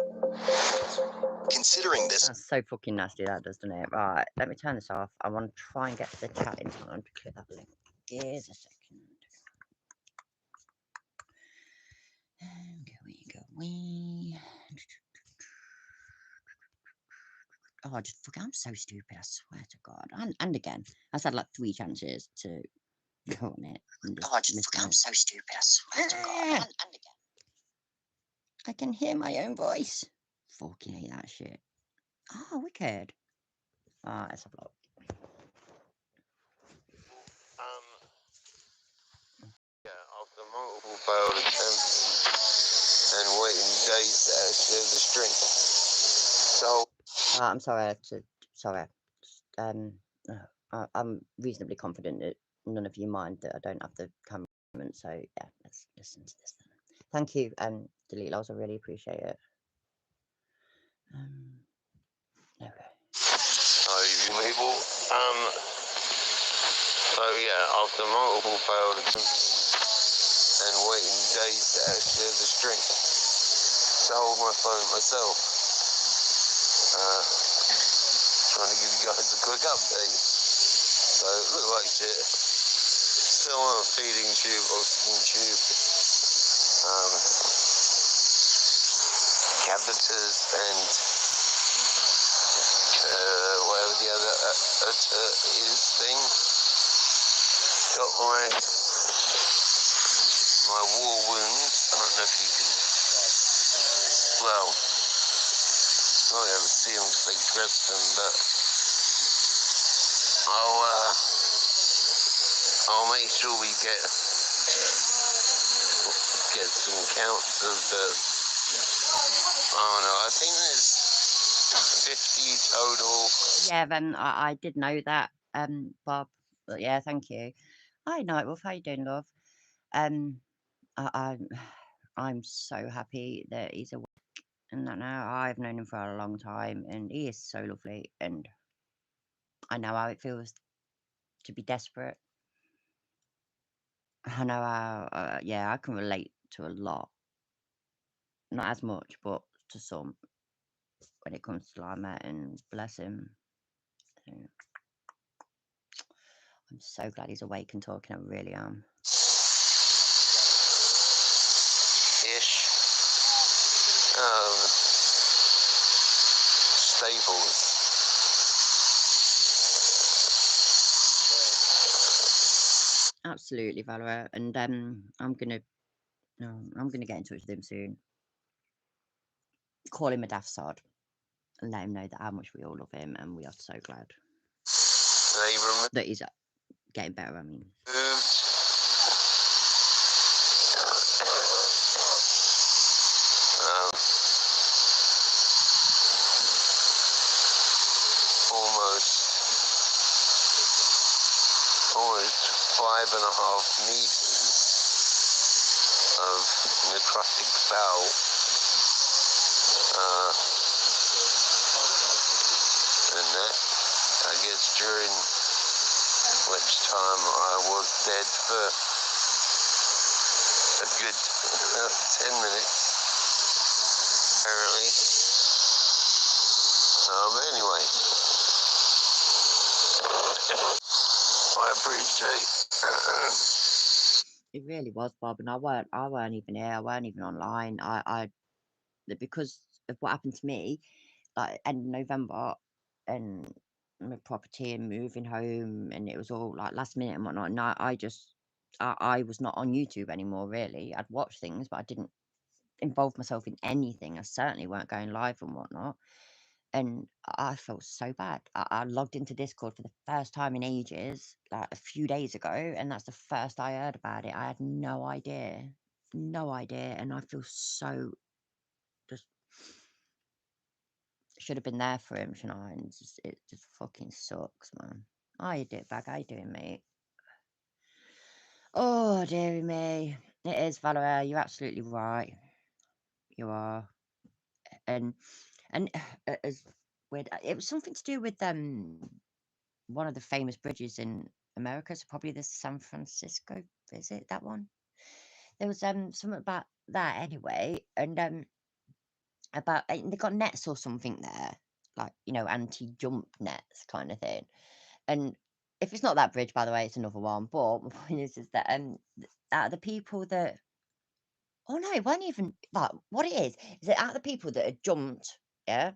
Considering this... That's so fucking nasty, that does, doesn't it? Right, let me turn this off. I want to try and get to the chat in time to click that link. Here's a second. Going. Oh, just fuck, I'm so stupid, I swear to God. And again, I've had like 3 chances to go on it. Oh, just fuck, I'm so stupid, I swear to God. And again. I can hear my own voice. Fucking hate that shit. Oh, wicked. Let's have a look. Yeah, after multiple failed attempts and waiting days to actually have the strength. So I'm sorry I'm reasonably confident that none of you mind that I don't have the camera. So yeah, let's listen to this then. Thank you, delete logs. I really appreciate it. Okay. you people. So yeah, after multiple failed attempts and waiting days to actually have the strength to hold my phone myself. Trying to give you guys a quick update. So it looked like shit. Still on a feeding tube, oxygen tube. Catheters and whatever the other is thing. Got my war wounds. I don't know if you can. Well, I don't ever see them because they dress them, but I'll make sure we get some counts of the. I don't know. I think there's 50 total. Yeah, I did know that, Bob. But yeah, thank you. Hi, Nightwolf. How you doing, love? I'm so happy that he's awake and that now. I've known him for a long time, and he is so lovely. And I know how it feels to be desperate. I know how. Yeah, I can relate to a lot. Not as much, but to some when it comes to Lima. And bless him. I'm so glad he's awake and talking. I really am. Ish. Staples. Absolutely, Valora. And I'm gonna get in touch with him soon. Call him a daft sod and let him know that how much we all love him, and we are so glad that he's getting better. I mean, almost 5.5 meters of necrotic bowel. And that, I guess, during which time I was dead for a good 10 minutes, apparently. Anyway, I appreciate. it really was, Bob, and I weren't even here. I weren't even online. Because of what happened to me, like end of November, and my property and moving home, and it was all like last minute and whatnot. And I was not on YouTube anymore. Really, I'd watch things, but I didn't involve myself in anything. I certainly weren't going live and whatnot. And I felt so bad. I logged into Discord for the first time in ages, like a few days ago, and that's the first I heard about it. I had no idea, and I feel so just should have been there for him, shouldn't I? And it just fucking sucks, man. How you doing, bag? How you doing, mate? Oh, dearie me. It is, Valeria. You're absolutely right. You are. And as weird, it was something to do with one of the famous bridges in America, so probably the San Francisco. Is it that one? There was something about that anyway, and about they got nets or something there, like anti-jump nets kind of thing. And if it's not that bridge, by the way, it's another one. But my point is that out of the people that, oh no, it wasn't even like what it is that out of the people that had jumped, yeah,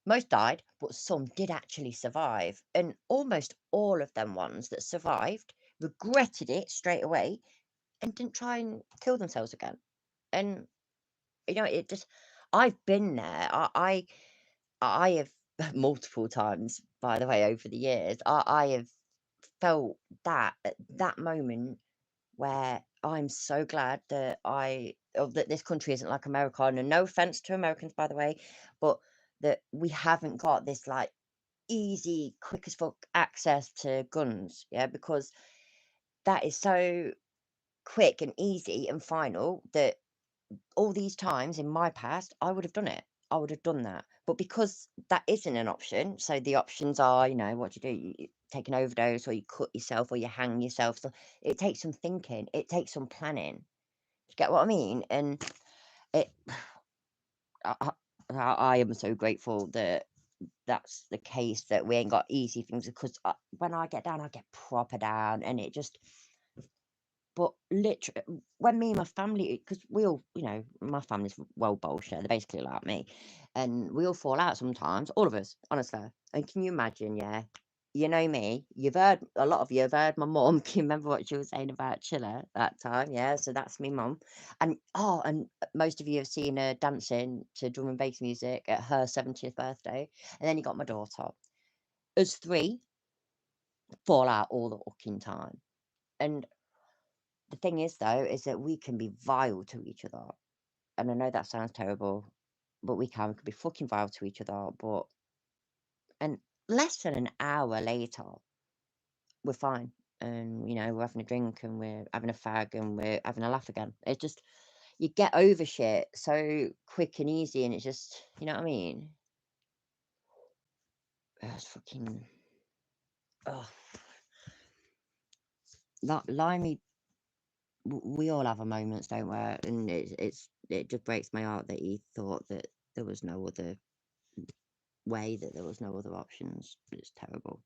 most died, but some did actually survive. And almost all of them ones that survived regretted it straight away and didn't try and kill themselves again. And it just, I've been there. I have multiple times, by the way, over the years, I have felt that at that moment where I'm so glad that that this country isn't like America. And no offense to Americans, by the way, but that we haven't got this like easy, quick as fuck access to guns. Yeah, because that is so quick and easy and final that all these times in my past, I would have done it. I would have done that. But because that isn't an option, so the options are, what you do, you take an overdose or you cut yourself or you hang yourself. So it takes some thinking, it takes some planning. You get what I mean? And it, I am so grateful that that's the case, that we ain't got easy things, because when I get down, I get proper down, and it just. But literally, when me and my family, because we all, my family's well bullshit, they're basically like me, and we all fall out sometimes, all of us, honestly. And can you imagine, yeah? You know me, a lot of you have heard my mum. Can you remember what she was saying about Chiller that time? Yeah, so that's me mum. And most of you have seen her dancing to drum and bass music at her 70th birthday. And then you got my daughter. Us three fall out all the fucking time. And the thing is, though, is that we can be vile to each other. And I know that sounds terrible, but we could be fucking vile to each other. And less than an hour later, we're fine. And, we're having a drink and we're having a fag and we're having a laugh again. It's just, you get over shit so quick and easy. And it's just, you know what I mean? It's fucking, oh, Limey, we all have our moments, don't we? And it just breaks my heart that he thought that there was no other way, that there was no other options. It's terrible.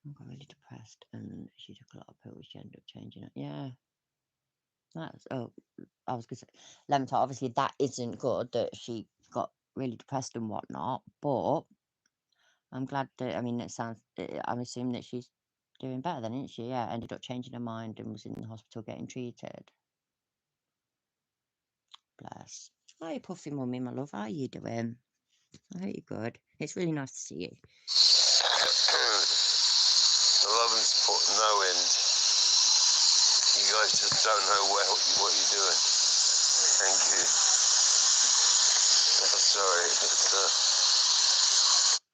I got really depressed, and she took a lot of pills. She ended up changing it. Yeah, I was gonna say, Lemon obviously that isn't good, that she got really depressed and whatnot. But I'm glad that, it sounds. I'm assuming that she's doing better then, isn't she? Yeah, ended up changing her mind and was in the hospital getting treated. Bless. Hi, Puffy Mummy, my love. How are you doing? I hope you're good. It's really nice to see you. The love and support, no end. You guys just don't know what you're doing. Thank you. I'm sorry.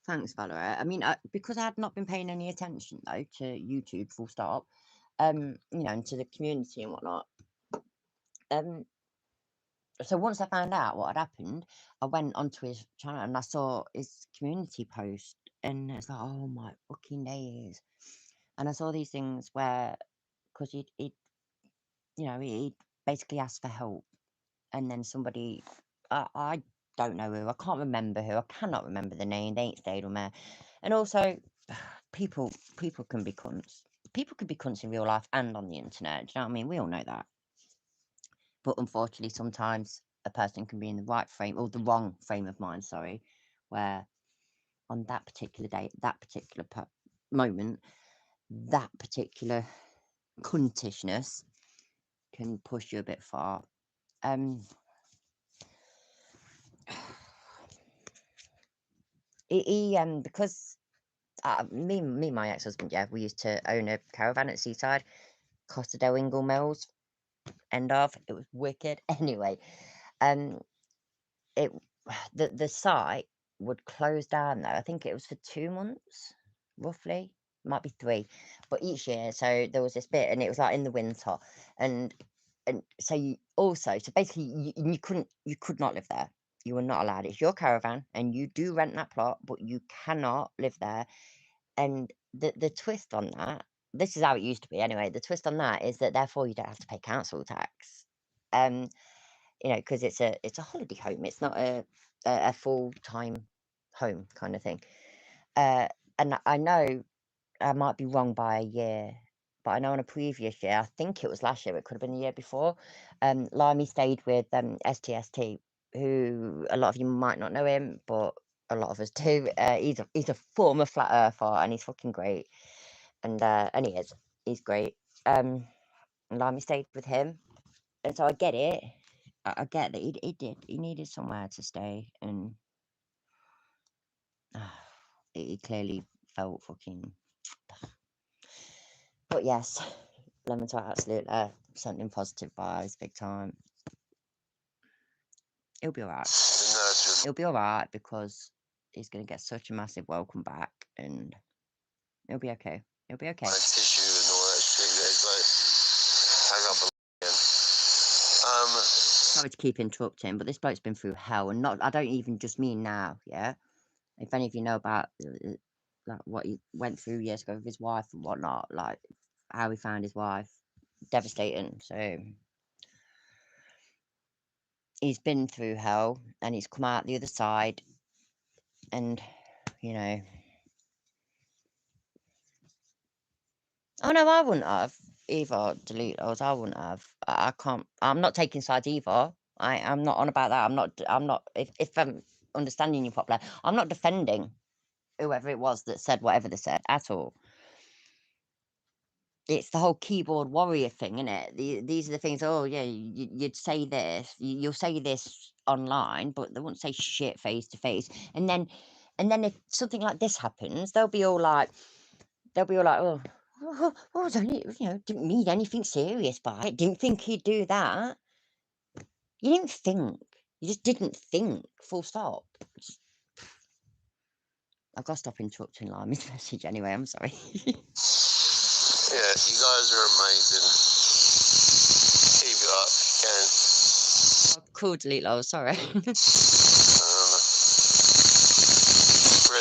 Thanks, Valerie. Because I had not been paying any attention though to YouTube, full stop, and to the community and whatnot. So once I found out what had happened, I went onto his channel and I saw his community post, and it's like, oh my fucking days! And I saw these things where, because he'd basically asked for help, and then somebody, I don't know who, I can't remember who, I cannot remember the name, they ain't stayed on there. And also, people can be cunts. People can be cunts in real life and on the internet. Do you know what I mean? We all know that. But unfortunately, sometimes a person can be in the right frame, or the wrong frame of mind, sorry, where on that particular day, that particular moment, that particular cuntishness can push you a bit far. Because me and my ex-husband, yeah, we used to own a caravan at Seaside, Costa del Ingle Mills, end of. It was wicked. Anyway, it the site would close down though. I think it was for 2 months, roughly. Might be 3, but each year. So there was this bit, and it was like in the winter, and so basically you could not live there. You were not allowed. It's your caravan, and you do rent that plot, but you cannot live there. And the twist on that, this is how it used to be anyway. The twist on that is that therefore you don't have to pay council tax. Because it's a holiday home. It's not a full-time home kind of thing. And I know I might be wrong by a year, but I know on a previous year, I think it was last year, it could have been the year before, Limey stayed with STST, who a lot of you might not know him, but a lot of us do. He's a former flat earther, and he's fucking great. And he's great. Limey stayed with him, and so I get it. I get that he needed somewhere to stay, and he clearly felt fucking. But yes, lemon tart absolutely something positive vibes, big time. He'll be alright. He'll be alright because he's gonna get such a massive welcome back, and he'll be okay. He'll be okay. My tissue and all that shit. Hang up again. Sorry to keep interrupting, but this bloke's been through hell, and not. I don't even just mean now. Yeah, if any of you know about like what he went through years ago with his wife and whatnot, like how he found his wife, devastating. So he's been through hell, and he's come out the other side, and you know. Oh no, I wouldn't have either. Delete those. I wouldn't have. I can't. I'm not taking sides either. I'm not on about that. I'm not. If I'm understanding you properly, I'm not defending whoever it was that said whatever they said at all. It's the whole keyboard warrior thing, isn't it? These are the things. Oh yeah, you'd say this. You'll say this online, but they won't say shit face to face. And then if something like this happens, they'll be all like, oh. Oh, I was only, didn't mean anything serious by it. Didn't think he'd do that. You didn't think. You just didn't think. Full stop. I've got to stop interrupting Limey's message anyway. I'm sorry. Yeah, you guys are amazing. Keep it up if you can. Oh, cool, delete those. Sorry. Spread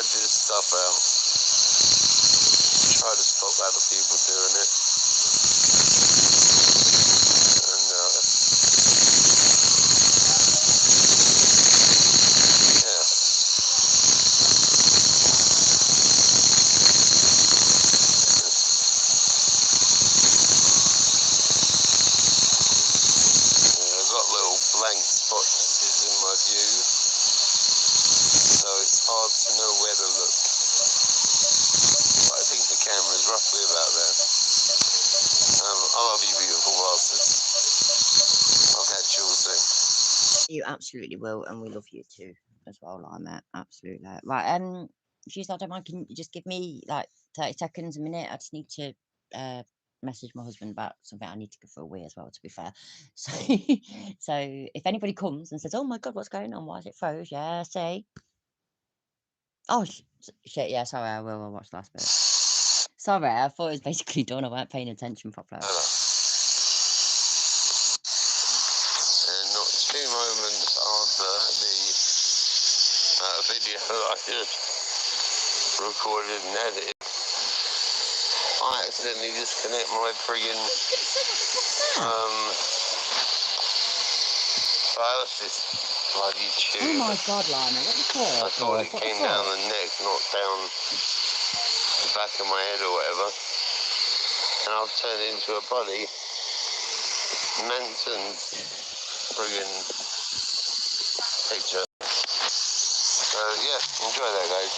this stuff out. Try to stop other people doing it. And yeah. I've got little blank spots in my view, so it's hard to know where to look. But I think the camera's roughly about there. I love you, beautiful bastards. I'll catch you all soon. You absolutely will, and we love you too as well, Lima. Absolutely. Right. If you don't mind, can you just give me like 30 seconds, a minute? I just need to message my husband about something. I need to go for a wee as well, to be fair. So, so if anybody comes and says, "Oh my god, what's going on? Why is it froze?" Yeah, say, "Oh shit, yeah, sorry, I will watch the last bit." Sorry, I thought it was basically done. I weren't paying attention properly. And not 2 moments after the video I just recorded and edited, I accidentally disconnect my friggin' dialysis bloody tube. Oh my god, Lima, what the fuck? I thought it came down the neck, not down the back of my head or whatever. And I've turned into a bloody Manson's friggin' picture. So yeah, enjoy that, guys.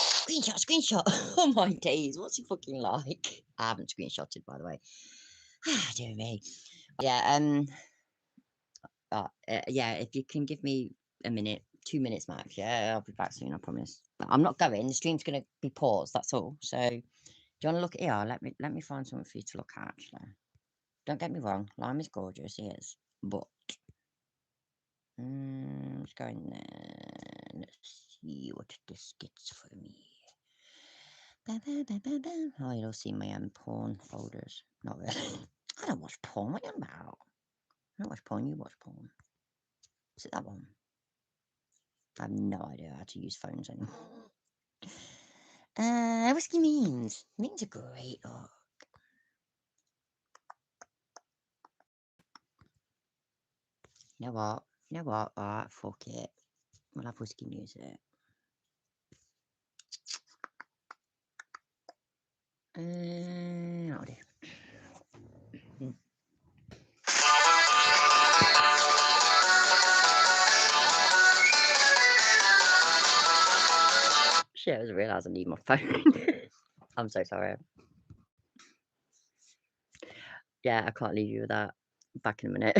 Screenshot. Oh my days, what's he fucking like? I haven't screenshotted, by the way. Dear me. Yeah, yeah, if you can give me a minute, 2 minutes max, yeah, I'll be back soon, I promise. I'm not going, the stream's gonna be paused, that's all. So do you wanna look here? Let me find something for you to look at, actually. Don't get me wrong, Lime is gorgeous, he is. But let's go in there. Let's see what this gets for me. Oh, you'll see my porn folders. Not really. I don't watch porn. What are you on about? I don't watch porn. You watch porn. Is it that one? I have no idea how to use phones anymore. Whiskey means. Means are great. Oh. You know what? Alright, fuck it. We'll have whiskey music. Oh dear. Shit, I just realised I need my phone. I'm so sorry. Yeah, I can't leave you with that. Back in a minute.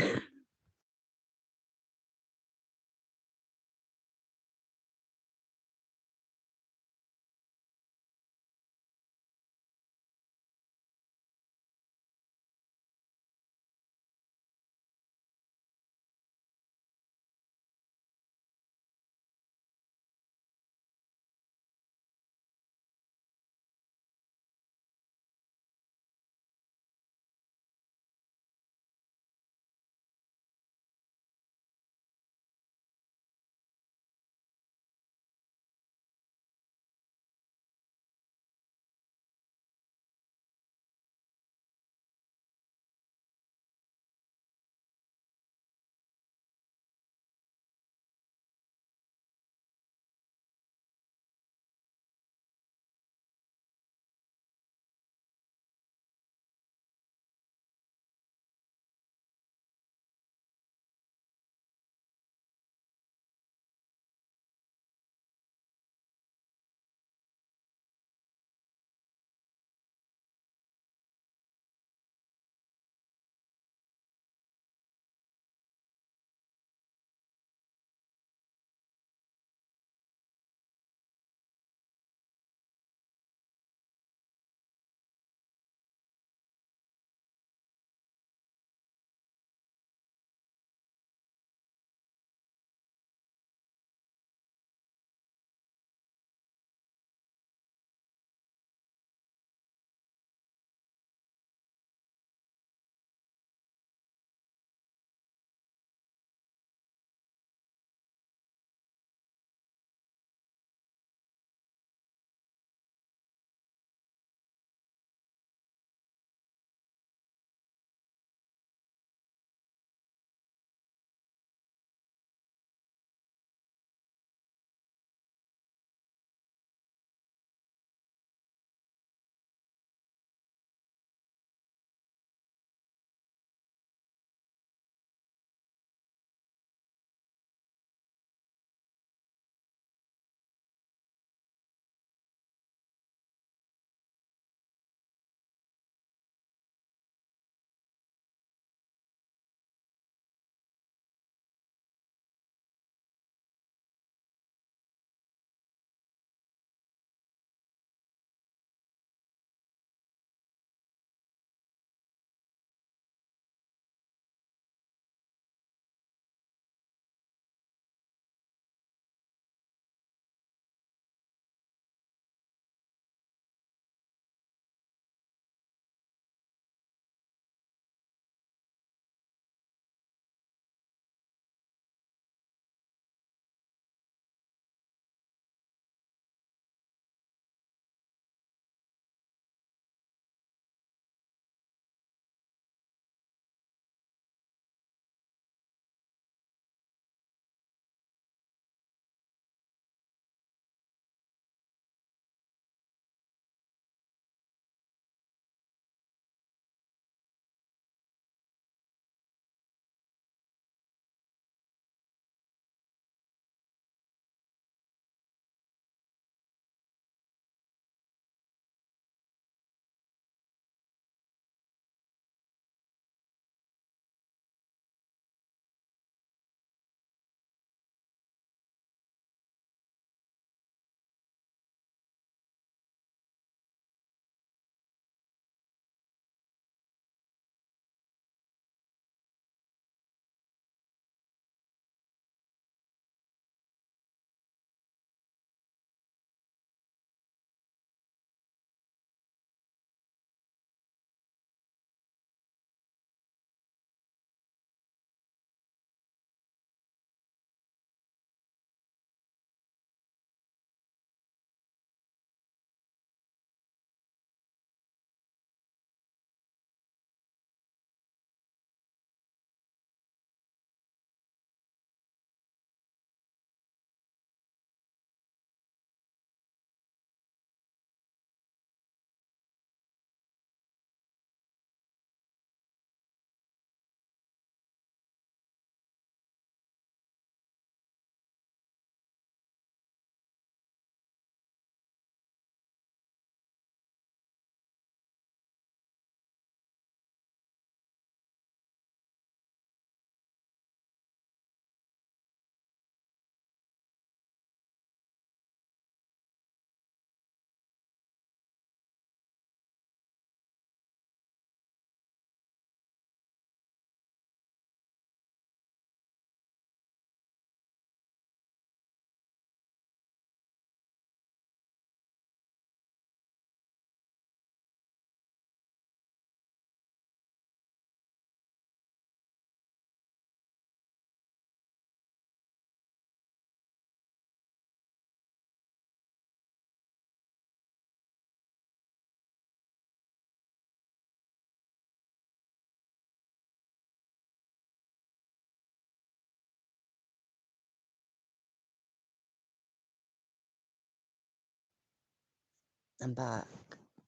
I'm back,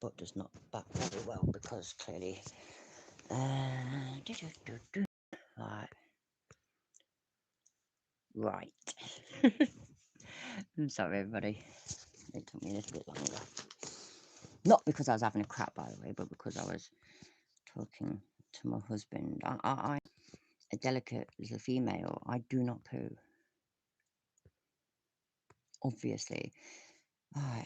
but just not back very well because clearly. Right. Right. I'm sorry, everybody. It took me a little bit longer. Not because I was having a crap, by the way, but because I was talking to my husband. I'm a delicate little female. I do not poo, obviously. Right.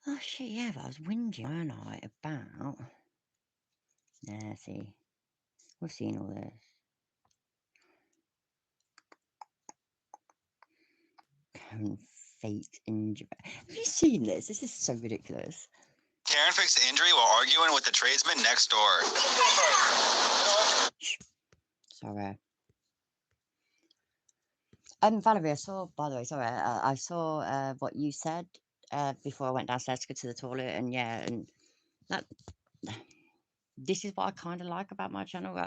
Oh shit, yeah, but I was whinging, weren't I, about... Yeah, see, we've seen all this. Karen faked injury. Have you seen this? This is so ridiculous. Karen fixed injury while arguing with the tradesman next door. Shh. Sorry. Valerie, I saw, by the way, sorry, I saw what you said before I went downstairs to go to the toilet, and yeah, and that... This is what I kind of like about my channel.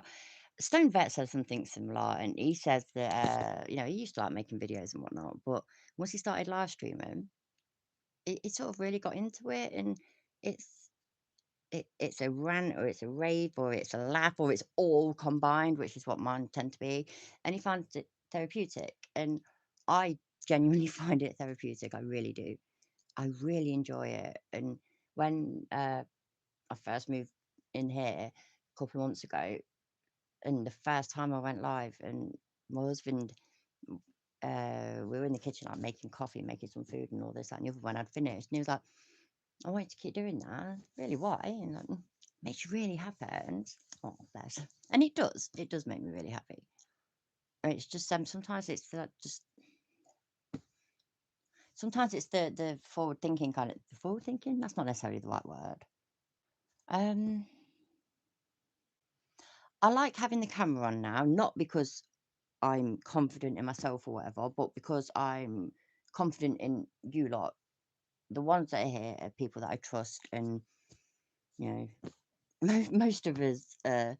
Stone Vet says something similar, and he says that you know, he used to like making videos and whatnot, but once he started live streaming, it sort of really got into it, and it's it's a rant or it's a rave or it's a laugh or it's all combined, which is what mine tend to be, and he finds it therapeutic, and I genuinely find it therapeutic. I really do. I really enjoy it, and when I first moved in here a couple of months ago, and the first time I went live, and my husband, we were in the kitchen, like making coffee, making some food, and all this, that, and the other. When I'd finished, and he was like, "I want you to keep doing that." Really, why? And like, makes you really happy, and oh, bless. And it does. It does make me really happy. And it's just sometimes it's just sometimes it's the forward thinking kind of forward thinking. That's not necessarily the right word. Um, I like having the camera on now, not because I'm confident in myself or whatever, but because I'm confident in you lot. The ones that are here are people that I trust, and you know, most of us, uh,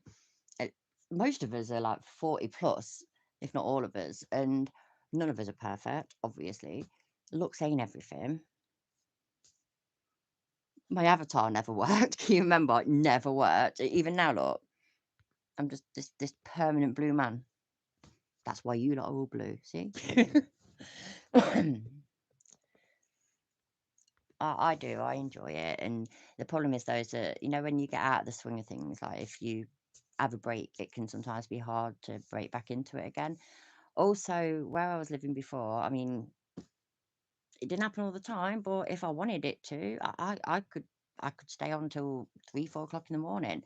most of us are like 40 plus, if not all of us, and none of us are perfect. Obviously, looks ain't everything. My avatar never worked. Can you remember? It never worked. Even now, look, I'm just this permanent blue man. That's why you lot are all blue. See. I do. I enjoy it, and the problem is though is that, you know, when you get out of the swing of things, like if you have a break, it can sometimes be hard to break back into it again. Also, where I was living before, I mean, it didn't happen all the time, but if I wanted it to, I could stay on until 3, 4 o'clock in the morning,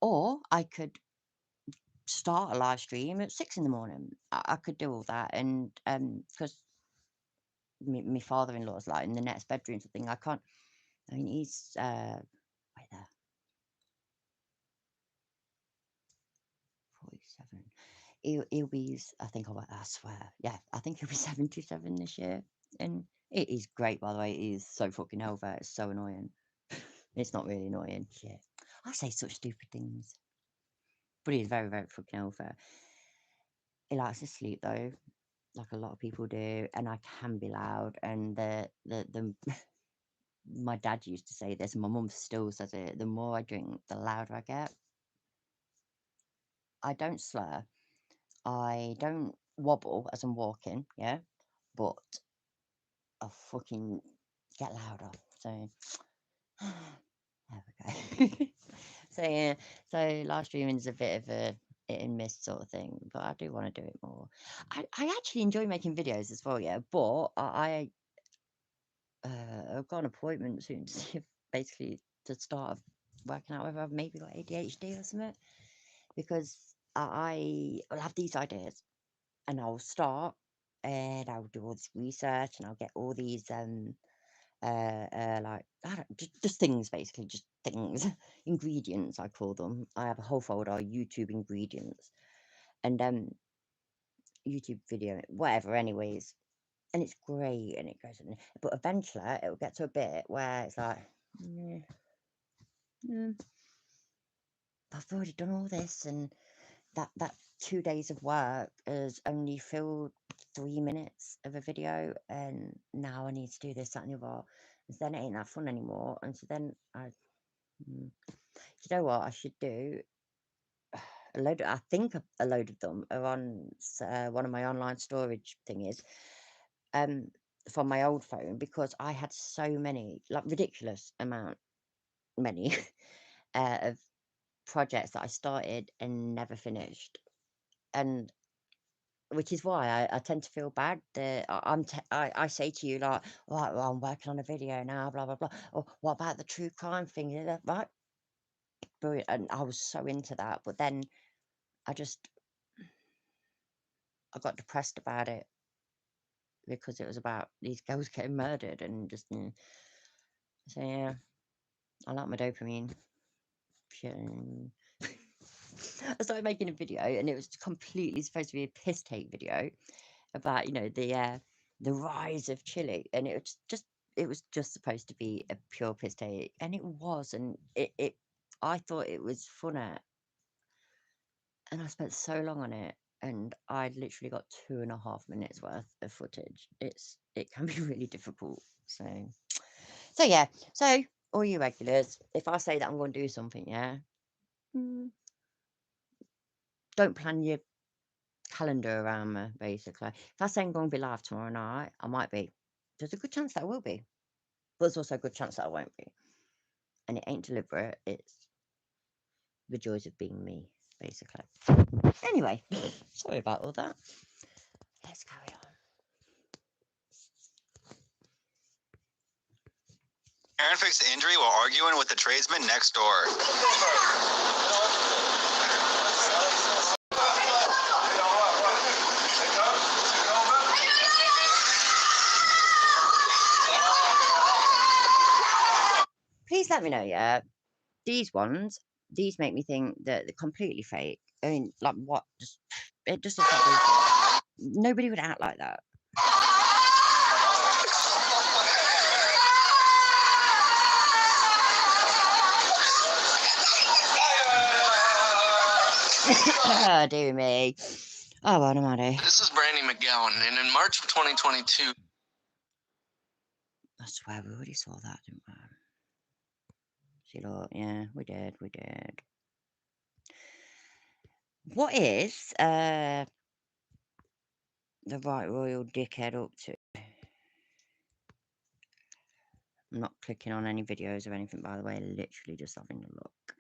or I could start a live stream at 6 in the morning. I could do all that, and because my father-in-law's like in the next bedroom, something I can't. I mean, he's wait there. 47. He'll be, I think, I swear, yeah, I think he'll be 77 this year. And it is great, by the way. It is so fucking over. It's so annoying. It's not really annoying. Shit. I say such stupid things. But he's very, very fucking over. He likes to sleep, though, like a lot of people do. And I can be loud. And the my dad used to say this, and my mum still says it. The more I drink, the louder I get. I don't slur. I don't wobble as I'm walking, yeah, but I fucking get louder. So there we go. So yeah, so live streaming is a bit of a hit and miss sort of thing, but I do want to do it more. I actually enjoy making videos as well, yeah, but I've got an appointment soon to see if basically to start working out whether I've maybe got ADHD or something, because I will have these ideas and I'll start and I'll do all this research and I'll get all these like I don't, just things, basically just things, ingredients I call them. I have a whole folder YouTube ingredients, and YouTube video, whatever, anyways, and it's great and it goes in, but eventually it will get to a bit where it's like, "Mm, mm, I've already done all this, and that 2 days of work has only filled 3 minutes of a video, and now I need to do this, that, and the other. And so then it ain't that fun anymore. And so then you know what I should do? I think a load of them are on one of my online storage thingies, from my old phone, because I had so many, like ridiculous many, of projects that I started and never finished, and which is why I tend to feel bad that I say to you, like, right, well, I'm working on a video now, blah blah blah. Or what about the true crime thing? Right, brilliant. And I was so into that, but then I got depressed about it because it was about these girls getting murdered, and just so yeah, I like my dopamine. Shit. I started making a video, and it was completely supposed to be a piss take video about the rise of Chile, and it was just supposed to be a pure piss take, and it was, and it I thought it was funner, and I spent so long on it, and I literally got 2.5 minutes worth of footage. It can be really difficult. So yeah. So all you regulars, if I say that I'm going to do something, yeah, don't plan your calendar around me. Basically, if I say I'm going to be live tomorrow night, I might be. There's a good chance that I will be, but there's also a good chance that I won't be. And it ain't deliberate. It's the joys of being me, basically. Anyway, sorry about all that. Let's carry on. Aaron fixed the injury while arguing with the tradesman next door. Please let me know, yeah. These make me think that they're completely fake. I mean, like, what? It just looks like bullshit. Nobody would act like that. Oh, dear me. Oh, what am I doing? This is Brandy McGowan, and in March of 2022... I swear we already saw that, didn't we? See, look, yeah, we did. What is the right royal dickhead up to? I'm not clicking on any videos or anything, by the way, literally just having a look.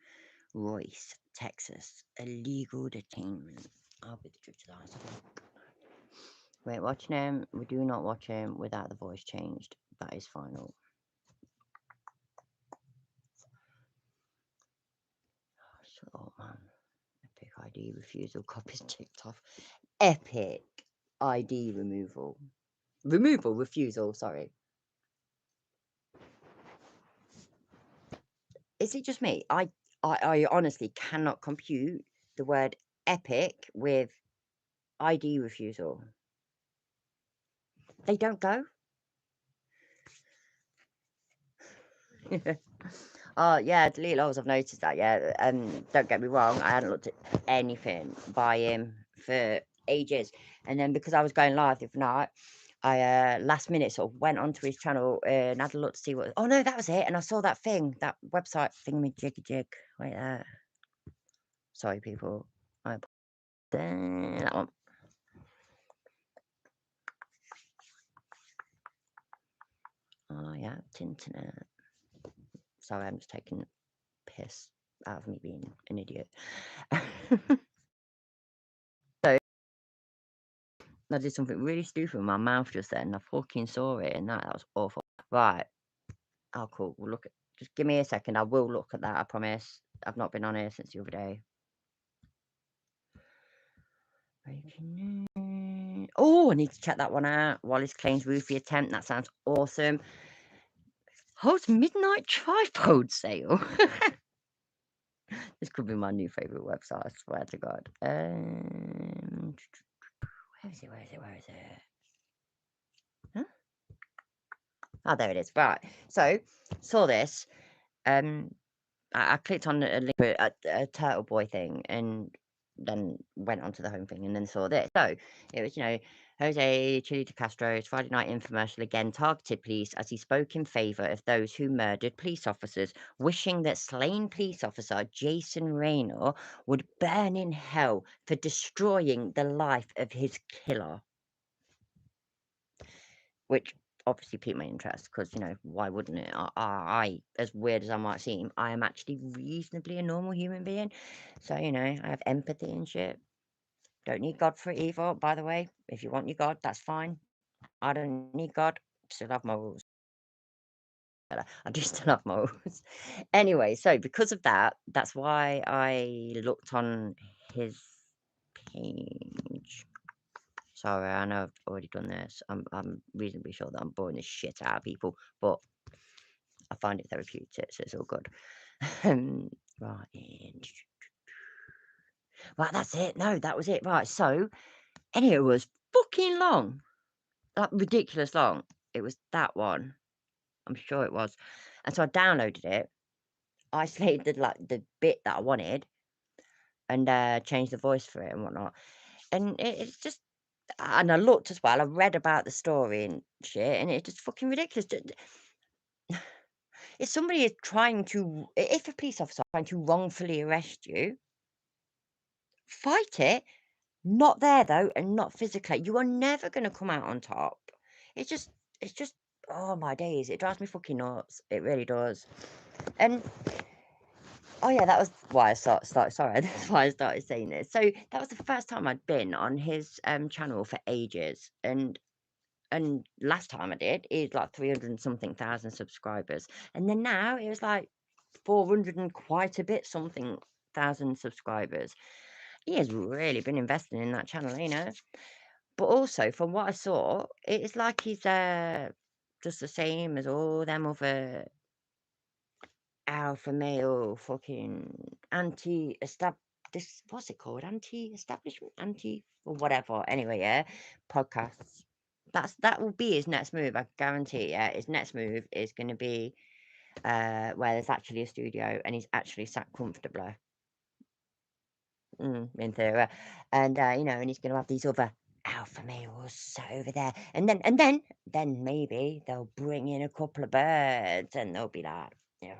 Royce, Texas, illegal detainment. I'll be the judge of that. Let's have a look. We're watching him. We do not watch him without the voice changed. That is final. Oh, shut up, man. Epic ID refusal. Copies ticked off. Epic ID removal. Refusal, sorry. Is it just me? I honestly cannot compute the word epic with ID refusal. They don't go. Oh yeah, delete loads. I've noticed that. Yeah, don't get me wrong. I hadn't looked at anything by him for ages, and then because I was going live the other night, I last minute sort of went onto his channel and had a look to see what. Oh no, that was it. And I saw that thing, that website thingamajiggy. Wait there. Sorry, people. That one. Oh yeah, Tinternet. Sorry, I'm just taking piss out of me being an idiot. So I did something really stupid with my mouth just then, and I fucking saw it, and that was awful. Right. Oh, cool. We'll look at. Just give me a second. I will look at that. I promise. I've not been on here since the other day. Oh, I need to check that one out. Wallace claims roofie attempt. That sounds awesome. Holds midnight tripod sale. This could be my new favorite website. I swear to God. Where is it? Huh? Oh, there it is. Right. So saw this. I clicked on a link for a Turtle Boy thing, and then went onto the home thing and then saw this. So it was, Jose Chili de Castro's Friday night infomercial again targeted police as he spoke in favour of those who murdered police officers, wishing that slain police officer Jason Raynor would burn in hell for destroying the life of his killer. Which obviously piqued my interest because, why wouldn't it? I, as weird as I might seem, I am actually reasonably a normal human being. So, I have empathy and shit. Don't need God for it either, by the way. If you want your God, that's fine. I don't need God. Still have morals. I do still have morals. Anyway, so because of that, that's why I looked on his page. Sorry, I know I've already done this. I'm reasonably sure that I'm boring the shit out of people, but I find it therapeutic, so it's all good. Right. Right, that's it. No, that was it. Right, so, and it was fucking long. Like, ridiculous long. It was that one. I'm sure it was. And so I downloaded it, isolated the bit that I wanted, and changed the voice for it and whatnot. And it's just, and I looked as well. I read about the story and shit, and it's just fucking ridiculous. If somebody is trying to, if a police officer is trying to wrongfully arrest you, fight it. Not there though, and not physically. You are never going to come out on top. It's just, oh my days. It drives me fucking nuts. It really does. And oh yeah, that was why I started. Sorry, that's why I started saying this. So that was the first time I'd been on his channel for ages, and last time I did, it was like 300 and something thousand subscribers, and then now it was like 400 and quite a bit something thousand subscribers. He has really been investing in that channel, But also, from what I saw, it's like he's just the same as all them other alpha male fucking this what's it called? Anti-establishment, anti or whatever. Anyway, yeah, podcasts. That will be his next move. I guarantee. Yeah, his next move is going to be where there's actually a studio and he's actually sat comfortably. In theory, and and he's going to have these other alpha males over there, and then maybe they'll bring in a couple of birds, and they'll be like,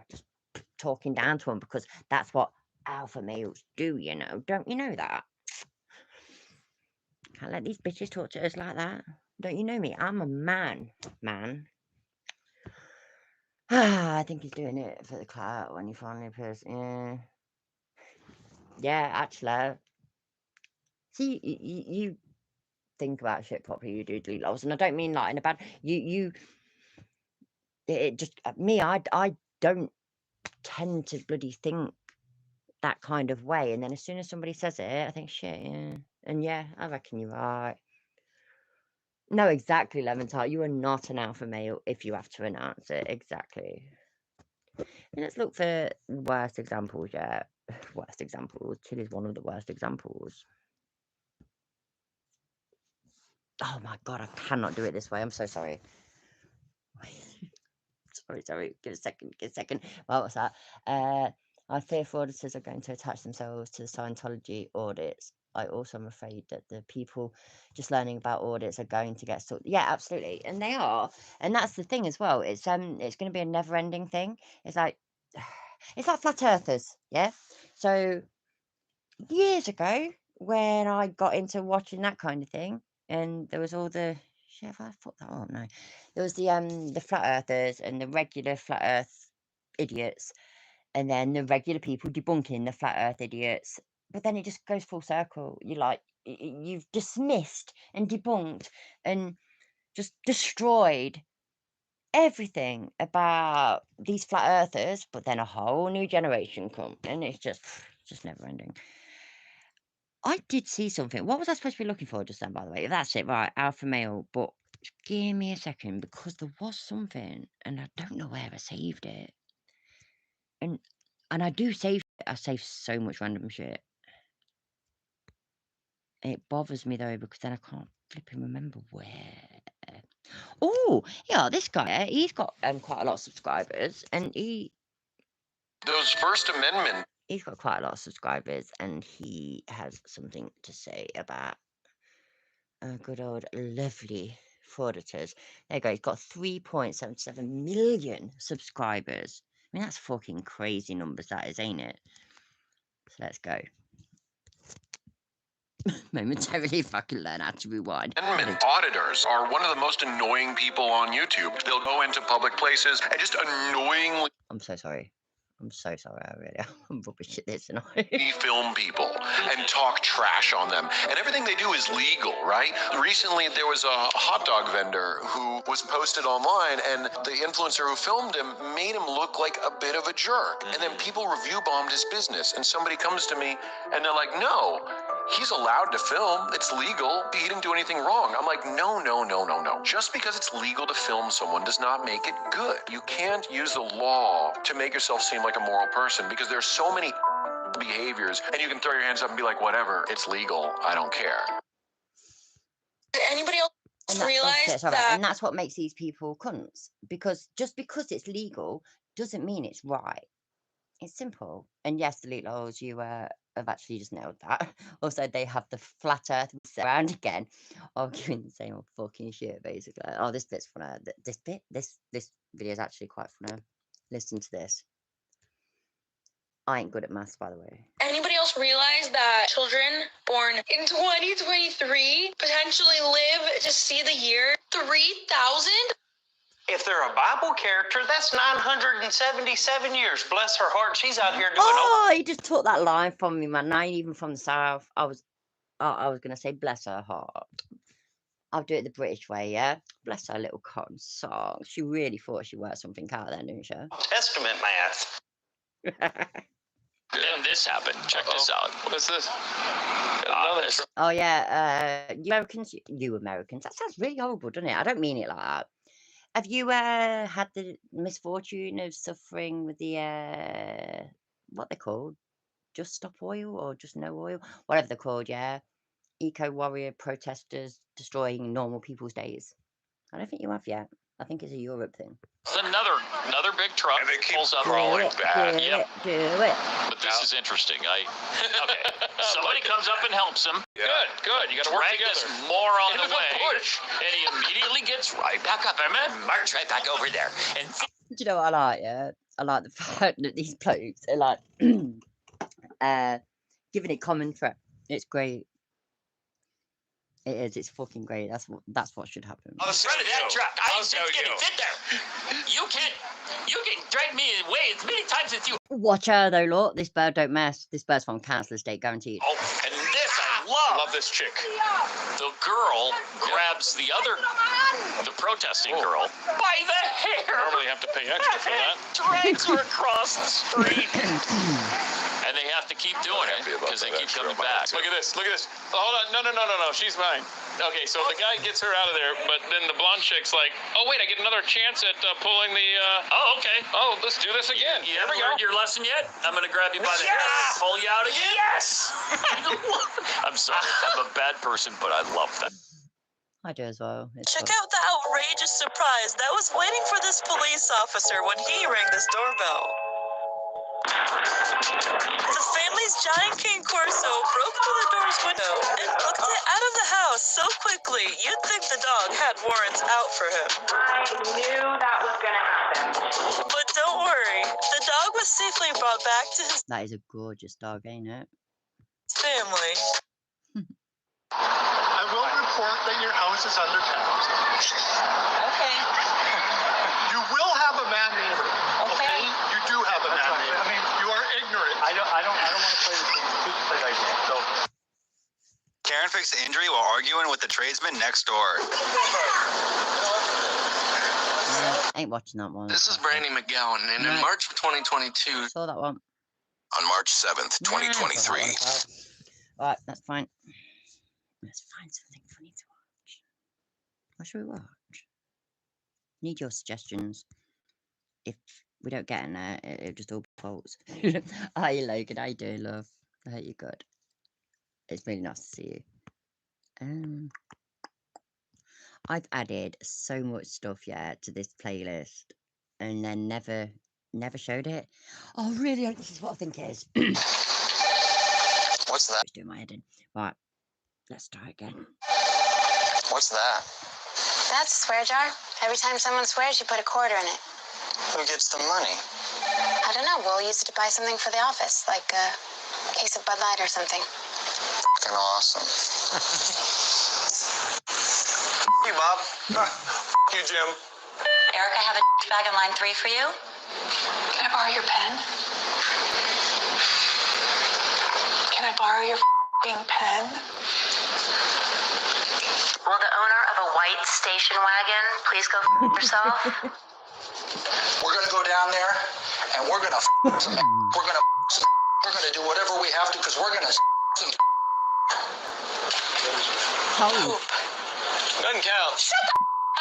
just talking down to them because that's what alpha males do, Don't you know that? Can't let these bitches talk to us like that. Don't you know me? I'm a man. I think he's doing it for the clout when he finally appears. Yeah, actually. See, you think about shit properly, you do delete levels, and I don't mean like in a bad. It just me. I don't tend to bloody think that kind of way, and then as soon as somebody says it, I think shit, yeah, and yeah, I reckon you're right. No, exactly, Leventart. You are not an alpha male if you have to announce it. Exactly. Let's look for worst examples. Yeah, worst examples. Chill is one of the worst examples. Oh my god, I cannot do it this way. I'm so sorry. Sorry. Give a second. Well, what's that? I fear fraudsters are going to attach themselves to the Scientology audits. I also am afraid that the people just learning about audits are going to get stuck. Yeah, absolutely, and they are, and that's the thing as well. It's going to be a never-ending thing. It's like flat earthers, yeah. So years ago, when I got into watching that kind of thing, and there was all the shit, have I fucked that up? No, there was the flat earthers and the regular flat earth idiots, and then the regular people debunking the flat earth idiots. But then it just goes full circle. You like you've dismissed and debunked and just destroyed everything about these flat earthers, but then a whole new generation come, and it's just never ending. I did see something. What was I supposed to be looking for just then, by the way? That's it, right? Alpha male. But give me a second because there was something and I don't know where I saved it. And I do save it. I save so much random shit. It bothers me though because then I can't flipping remember where. Oh, yeah, this guy, he's got quite a lot of subscribers and he. Those First Amendment. he's got quite a lot of subscribers, and he has something to say about good old lovely frauditors. There you go. He's got 3.77 million subscribers. I mean, that's fucking crazy numbers, that is, ain't it? So let's go. Momentarily, if I can learn how to rewind. Auditors are one of the most annoying people on YouTube. They'll go into public places and just annoyingly I'm so sorry. I'm so sorry. I really am rubbish at this, and I. film people and talk trash on them. And everything they do is legal, right? Recently, there was a hot dog vendor who was posted online, and the influencer who filmed him made him look like a bit of a jerk. And then people review bombed his business. And somebody comes to me and they're like, no, he's allowed to film. It's legal. He didn't do anything wrong. I'm like, no, no, no, no, no. Just because it's legal to film someone does not make it good. You can't use the law to make yourself seem like a moral person, because there's so many behaviors, and you can throw your hands up and be like, whatever, it's legal, I don't care. Did anybody else realize that? And that's what makes these people cunts, because just because it's legal doesn't mean it's right. It's simple. And yes, the loopholes, you have actually just nailed that. Also, they have the flat earth around again, arguing the same old fucking shit, basically. Oh, this bit's funny. This video is actually quite funny. Listen to this. I ain't good at maths, by the way. Anybody else realize that children born in 2023 potentially live to see the year 3000? If they're a Bible character, that's 977 years. Bless her heart, she's out here doing. Oh, you just took that line from me, man. I ain't even from the South. I was gonna say bless her heart. I'll do it the British way, yeah? Bless her little cotton socks. She really thought she worked something out then, didn't she? Testament math. Then this happened. Check this out. What's this? Oh yeah, you Americans. That sounds really horrible, doesn't it? I don't mean it like that. Have you had the misfortune of suffering with the what they're called? Just Stop Oil or Just No Oil? Whatever they're called, yeah. Eco warrior protesters destroying normal people's days. I don't think you have yet. I think it's a Europe thing. Another big truck And they keep pulls up. crawling back. Yep. Do it. But this is interesting. Okay. Somebody comes up and helps him. Yeah. Good. You got to work Drag this together. moron Into the away, bush. and he immediately gets right back up. Amen. March right back over there. And Do you know what I like? Yeah, I like the fact that these blokes are like giving it commentary. It's great. It is. It's fucking great. That's what should happen. I'll show you. That truck. I just can't fit there. You can drag me away as many times as you. Watch her though, look. This bird don't mess. This bird's from Council Estate, guaranteed. Oh, and this I love this chick. The girl grabs the protesting girl by the hair. Normally you have to pay extra for that. Drags her across the street. And they have to keep doing it because they keep coming back. Look at this. Oh, hold on. No. She's mine. Okay, so the guy gets her out of there, but then the blonde chick's like, oh, wait, I get another chance at pulling the... Oh, okay. Oh, let's do this again. You haven't learned your lesson yet? I'm going to grab you by the hair and pull you out again? Yes! I'm sorry. I'm a bad person, but I love that. I do as well. It's Check fun. out the outrageous surprise that was waiting for this police officer when he rang this doorbell. The family's giant King Corso broke through the door's window and booked it out of the house so quickly you'd think the dog had warrants out for him. I knew that was going to happen. But don't worry, the dog was safely brought back to his That is a gorgeous dog, ain't it? family. I will report that your house is under attack. Okay. You will have a mad neighbor. Okay? You do have a mad neighbor. I mean, you are ignorant. I don't want to play this game. So Karen fixed the injury while arguing with the tradesman next door. Ain't watching that one. This is Brandy McGowan, and in Right. March of 2022, Saw that one. On March 7th, Yeah, I saw that 2023. one as well. Right, that's fine. Let's find something funny to watch. What should we watch? Need your suggestions. If we don't get in there, it just all falls. Hi, Logan. How you doing, love? I hope you're good. It's really nice to see you. I've added so much stuff, yeah, to this playlist, and then never Never showed it. Oh, really? This is what I think it is. What's that? It's doing my head in. Right, let's try again. What's that? That's a swear jar. Every time someone swears, you put a quarter in it. Who gets the money? I don't know. We'll use it to buy something for the office, like a case of Bud Light or something. Fucking awesome. Hey, Bob. You, Jim. Eric, I have a bag in line 3 for you. Can I borrow your pen? Can I borrow your pen? Will the owner of a white station wagon please go yourself? We're gonna go down there, and we're gonna do whatever we have to, because we're gonna some Holy. Doesn't count. Shut the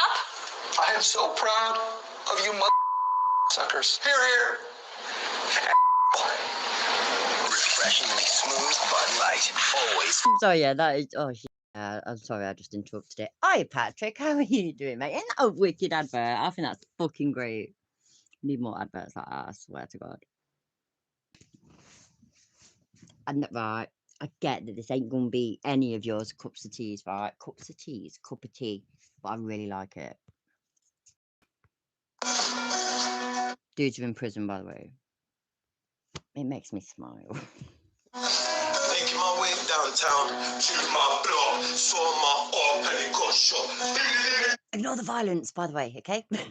up! I am so proud of you suckers. Here, here. Refreshingly smooth Bud Light. Always. So yeah, that is. Oh, I'm sorry, I just interrupted it. Hi, Patrick. How are you doing, mate? Isn't that a wicked advert? I think that's fucking great. Need more adverts like that. I swear to God. And right, I get that this ain't gonna be any of yours cups of teas, right? Cups of teas, cup of tea, but I really like it. Dudes are in prison, by the way. It makes me smile. Making my way downtown, to my block, saw my up and it got shot. Ignore the violence, by the way, okay? When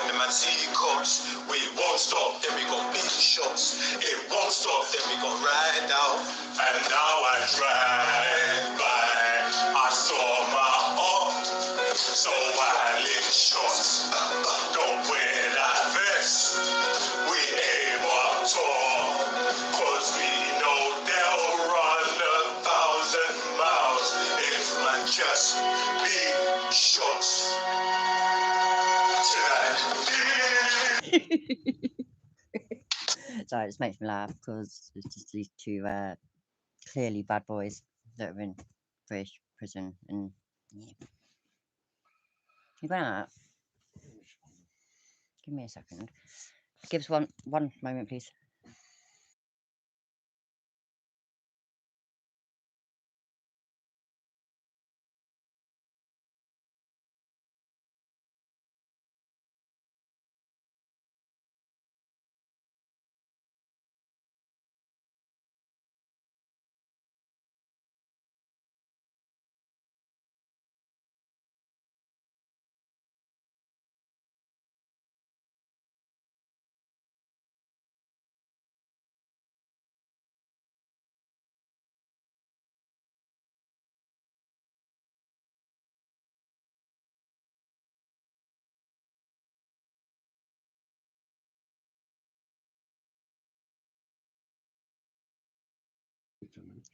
the man see comes, we won't stop, then we got big shots. It won't stop, then we got ride out. And now I drive by, I saw my up, so I lick shots. Don't wear that vest, we aim up tall, cause we know they'll run 1,000 miles if man just big shots. Sorry, it just makes me laugh because it's just these two clearly bad boys that are in British prison, and yeah. You're going out. Give me a second. Give us one moment, please.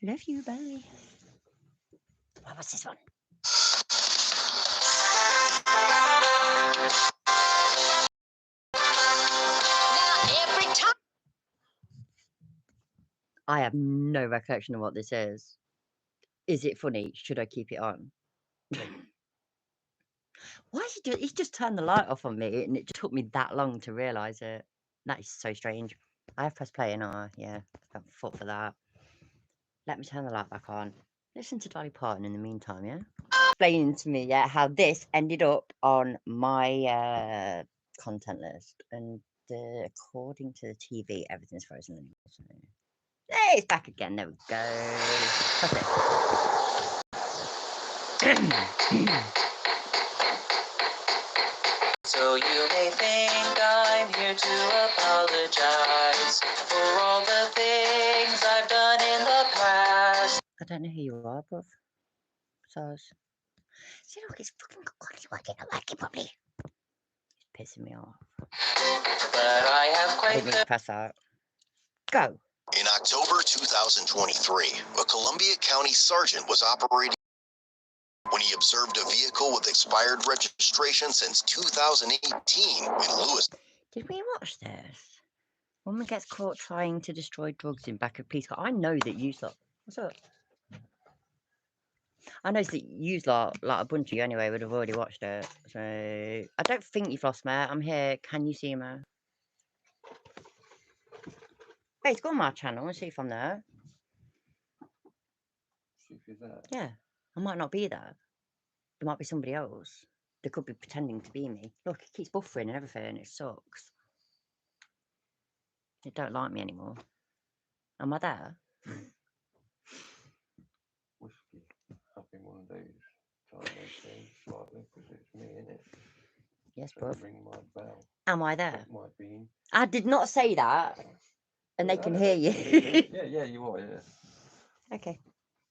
Love you, bye. What was this one? Now every time. I have no recollection of what this is. Is it funny? Should I keep it on? Why is he doing? He's just turned the light off on me, and it just took me that long to realise it. That is so strange. I have pressed play, and yeah, I've fought for that. Let me turn the light back on. Listen to Dolly Parton in the meantime, yeah? Explaining to me, yeah, how this ended up on my content list, and according to the TV, everything's frozen anyway. So. Hey, it's back again. There we go. So you may think I'm here to apologize for all the things I've done in the past. I don't know who you are, bruv. So, see, look, it's fucking working. I'm working properly. It's pissing me off. But I have quite Didn't need to press that. Go. In October 2023, a Columbia County sergeant was operating when he observed a vehicle with expired registration since 2018 in Lewis. Did we watch this? Woman gets caught trying to destroy drugs in back of police car. I know that you saw. What's up? I know that you lot, like a bunch of you anyway, would have already watched it. So I don't think you've lost me. I'm here. Can you see me? Hey, it's go on my channel and see if I'm there. See if you're there. Yeah, I might not be there. There might be somebody else. They could be pretending to be me. Look, it keeps buffering and everything. It sucks. They don't like me anymore. Am I there? Whiskey. Happy Mondays. Time may change slightly because it's me, innit? Yes, So bruv. ring my bell. Am I there? Take my bean. I did not say that. And they can hear you. Yeah, you are, yeah. Okay.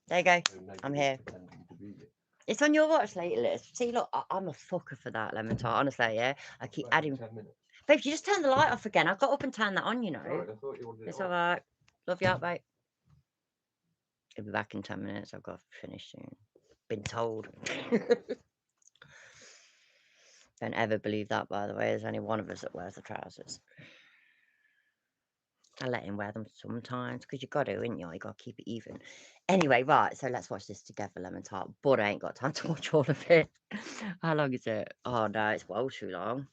There you go. Maybe I'm they're here. pretending to be you. It's on your watch later list. See, look, I'm a fucker for that lemon tart. Honestly, yeah. I keep About adding. 10 minutes. Babe, you just turned the light off again. I got up and turned that on, you know. Right, I thought you wanted it It's on. alright. Love you out, mate. I'll be back in 10 minutes. I've got to finish soon. Been told. Don't ever believe that, by the way. There's only one of us that wears the trousers. I let him wear them sometimes because you got to, ain't you? You got to keep it even. Anyway, right. So let's watch this together, lemon tart. But I ain't got time to watch all of it. How long is it? Oh no, it's well too long.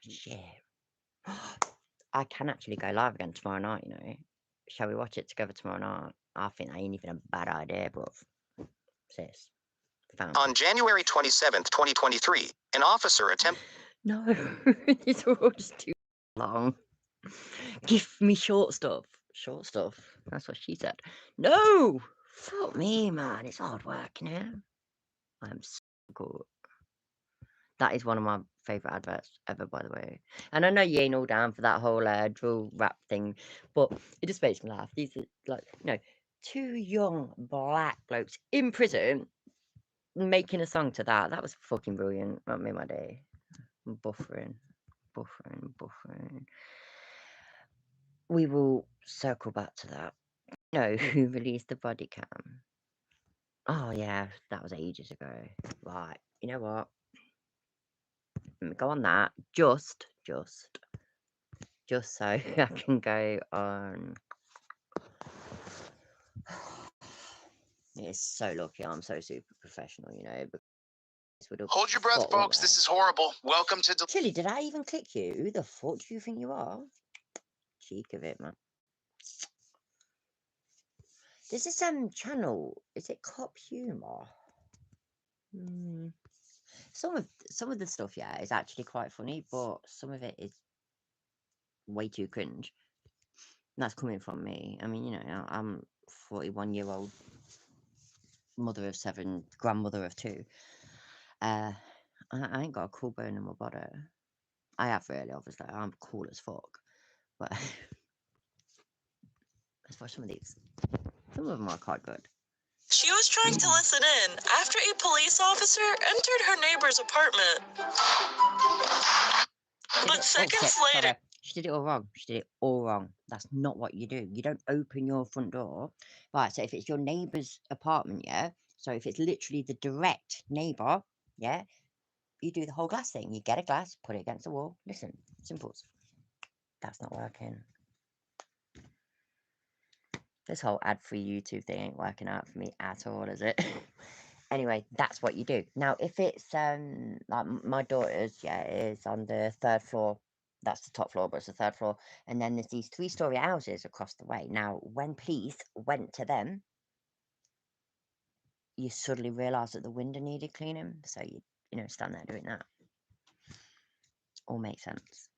Shit. I can actually go live again tomorrow night. You know, shall we watch it together tomorrow night? I think that ain't even a bad idea, bruv. Sis, found On it. January 27th, 2023, an officer attempted. No, these are all just too long. Give me short stuff. Short stuff. That's what she said. No! Fuck me, man. It's hard work, you know? I'm so good. That is one of my favourite adverts ever, by the way. And I know you ain't all down for that whole drill rap thing, but it just makes me laugh. These are like, you know, two young black blokes in prison making a song to that. That was fucking brilliant. That made my day. Buffering. We will circle back to that. No, who released the body cam? Oh yeah, that was ages ago. Right, you know what? Let me go on that. Just so I can go on. It's so lucky I'm so super professional, you know. Hold your breath, folks. This is horrible. Welcome to. Chili, did I even click you? Who the fuck do you think you are? Cheek of it, man. There's this channel. Is it Cop Humor? Some of the stuff, yeah, is actually quite funny, but some of it is way too cringe. And that's coming from me. I mean, you know, I'm 41-year-old mother of 7, grandmother of 2. I ain't got a cool bone in my body. I have really, obviously. I'm cool as fuck. But let's watch some of these. Some of them are quite good. She was trying to listen in after a police officer entered her neighbor's apartment. But seconds later... Sorry. She did it all wrong. She did it all wrong. That's not what you do. You don't open your front door. Right, so if it's your neighbour's apartment, yeah? So if it's literally the direct neighbour, yeah? You do the whole glass thing. You get a glass, put it against the wall. Listen, simples. That's not working. This whole ad-free YouTube thing ain't working out for me at all, is it? Anyway, that's what you do. Now, if it's, like my daughter's, yeah, is on the 3rd floor. That's the top floor, but it's the 3rd floor. And then there's these 3-storey houses across the way. Now, when police went to them, you suddenly realise that the window needed cleaning. So you know, stand there doing that. All makes sense.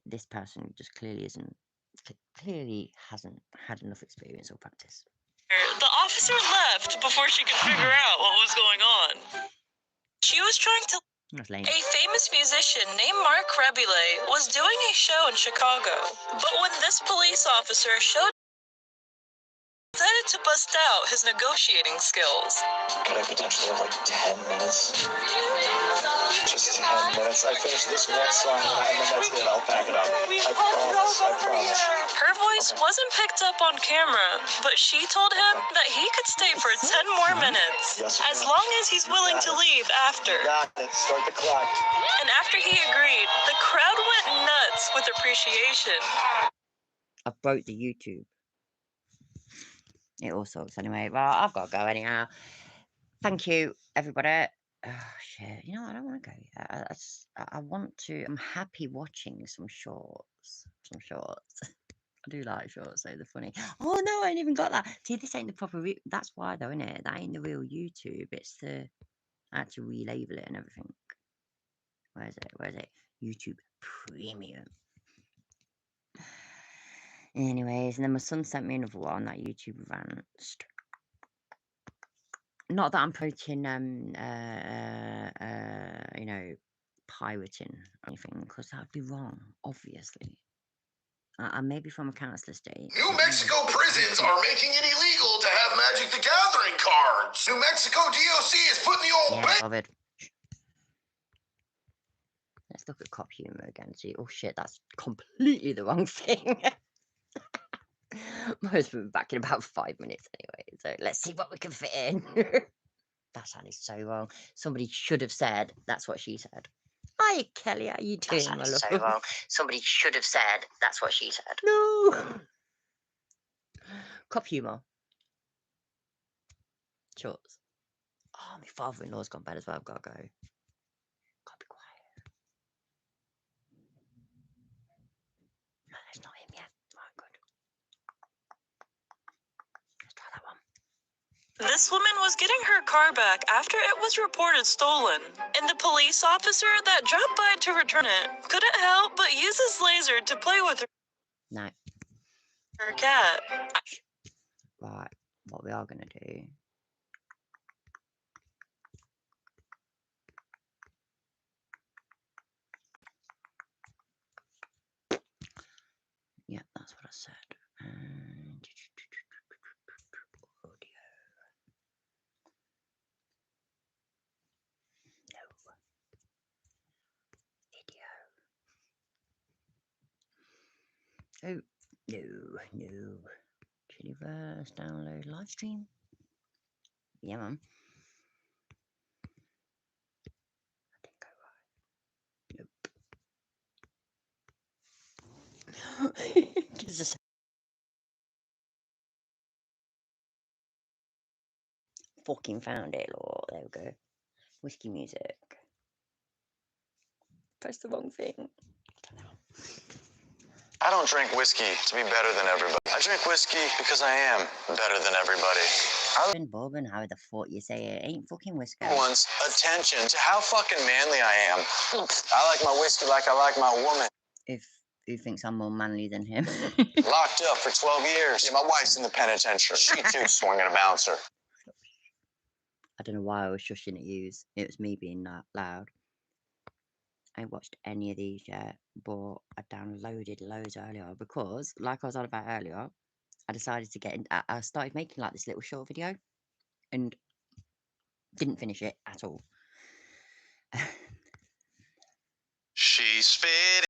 This person just clearly hasn't had enough experience or practice. The officer left before she could figure out what was going on. She was trying to... That's lame. A famous musician named Mark Rebile was doing a show in Chicago. But when this police officer showed... decided to bust out his negotiating skills. Could I potentially have like 10 minutes? Just 10 minutes. I finish this one song and then that's it. I'll pack it up. I promise. Her voice wasn't picked up on camera, but she told him that he could stay for 10 more minutes, as long as he's willing to leave after. Got it. Start the clock. And after he agreed, the crowd went nuts with appreciation. I broke the YouTube. It all sucks anyway. Well, I've got to go anyhow. Thank you, everybody. Oh, shit. You know, I don't want to go yet. I want to. I'm happy watching some shorts. Some shorts. I do like shorts, so they're funny. Oh, no, I ain't even got that. See, this ain't the proper... That's why, though, isn't it? That ain't the real YouTube. It's the... I had to relabel it and everything. Where is it? Where is it? YouTube Premium. Anyways, and then my son sent me another one, that YouTube rant. Not that I'm promoting, you know, pirating or anything, because that would be wrong, obviously. I may be from a council estate. New Mexico prisons are making it illegal to have Magic the Gathering cards. New Mexico DOC is putting the old Yeah, bothered. Let's look at cop humor again. See, oh shit, that's completely the wrong thing. My husband will be back in about 5 minutes anyway, so let's see what we can fit in. That sounded so wrong. Somebody should have said, that's what she said. Hi, Kelly, how you doing, my love? So wrong. Somebody should have said, that's what she said. No! Cop humour. Shorts. Oh, my father-in-law's gone bad as well. I've got to go. Can't be quiet. No, it's not him yet. Right, good. Let's try that one. This woman was getting her car back after it was reported stolen, and the police officer that dropped by to return it couldn't help but use his laser to play with her cat. Right, what we are going to do... Yeah, that's what I said. Audio. No. Video. Oh, no. Chiliverse, download, live stream. Yeah, man. I didn't go right. Nope. Gives us... Fucking found it, Lord. There we go. Whiskey music. Press the wrong thing. I don't drink whiskey to be better than everybody. I drink whiskey because I am better than everybody. Bourbon, how the fuck you say it? Ain't fucking whiskey. Everyone's attention to how fucking manly I am. I like my whiskey like I like my woman. If who thinks I'm more manly than him? Locked up for 12 years. Yeah, my wife's in the penitentiary. She too swinging a bouncer. I don't know why I was shushing at yous. It was me being that loud. I ain't watched any of these yet, but I downloaded loads earlier because, like I was on about earlier, I decided to get in. I started making like this little short video and didn't finish it at all. She's fit.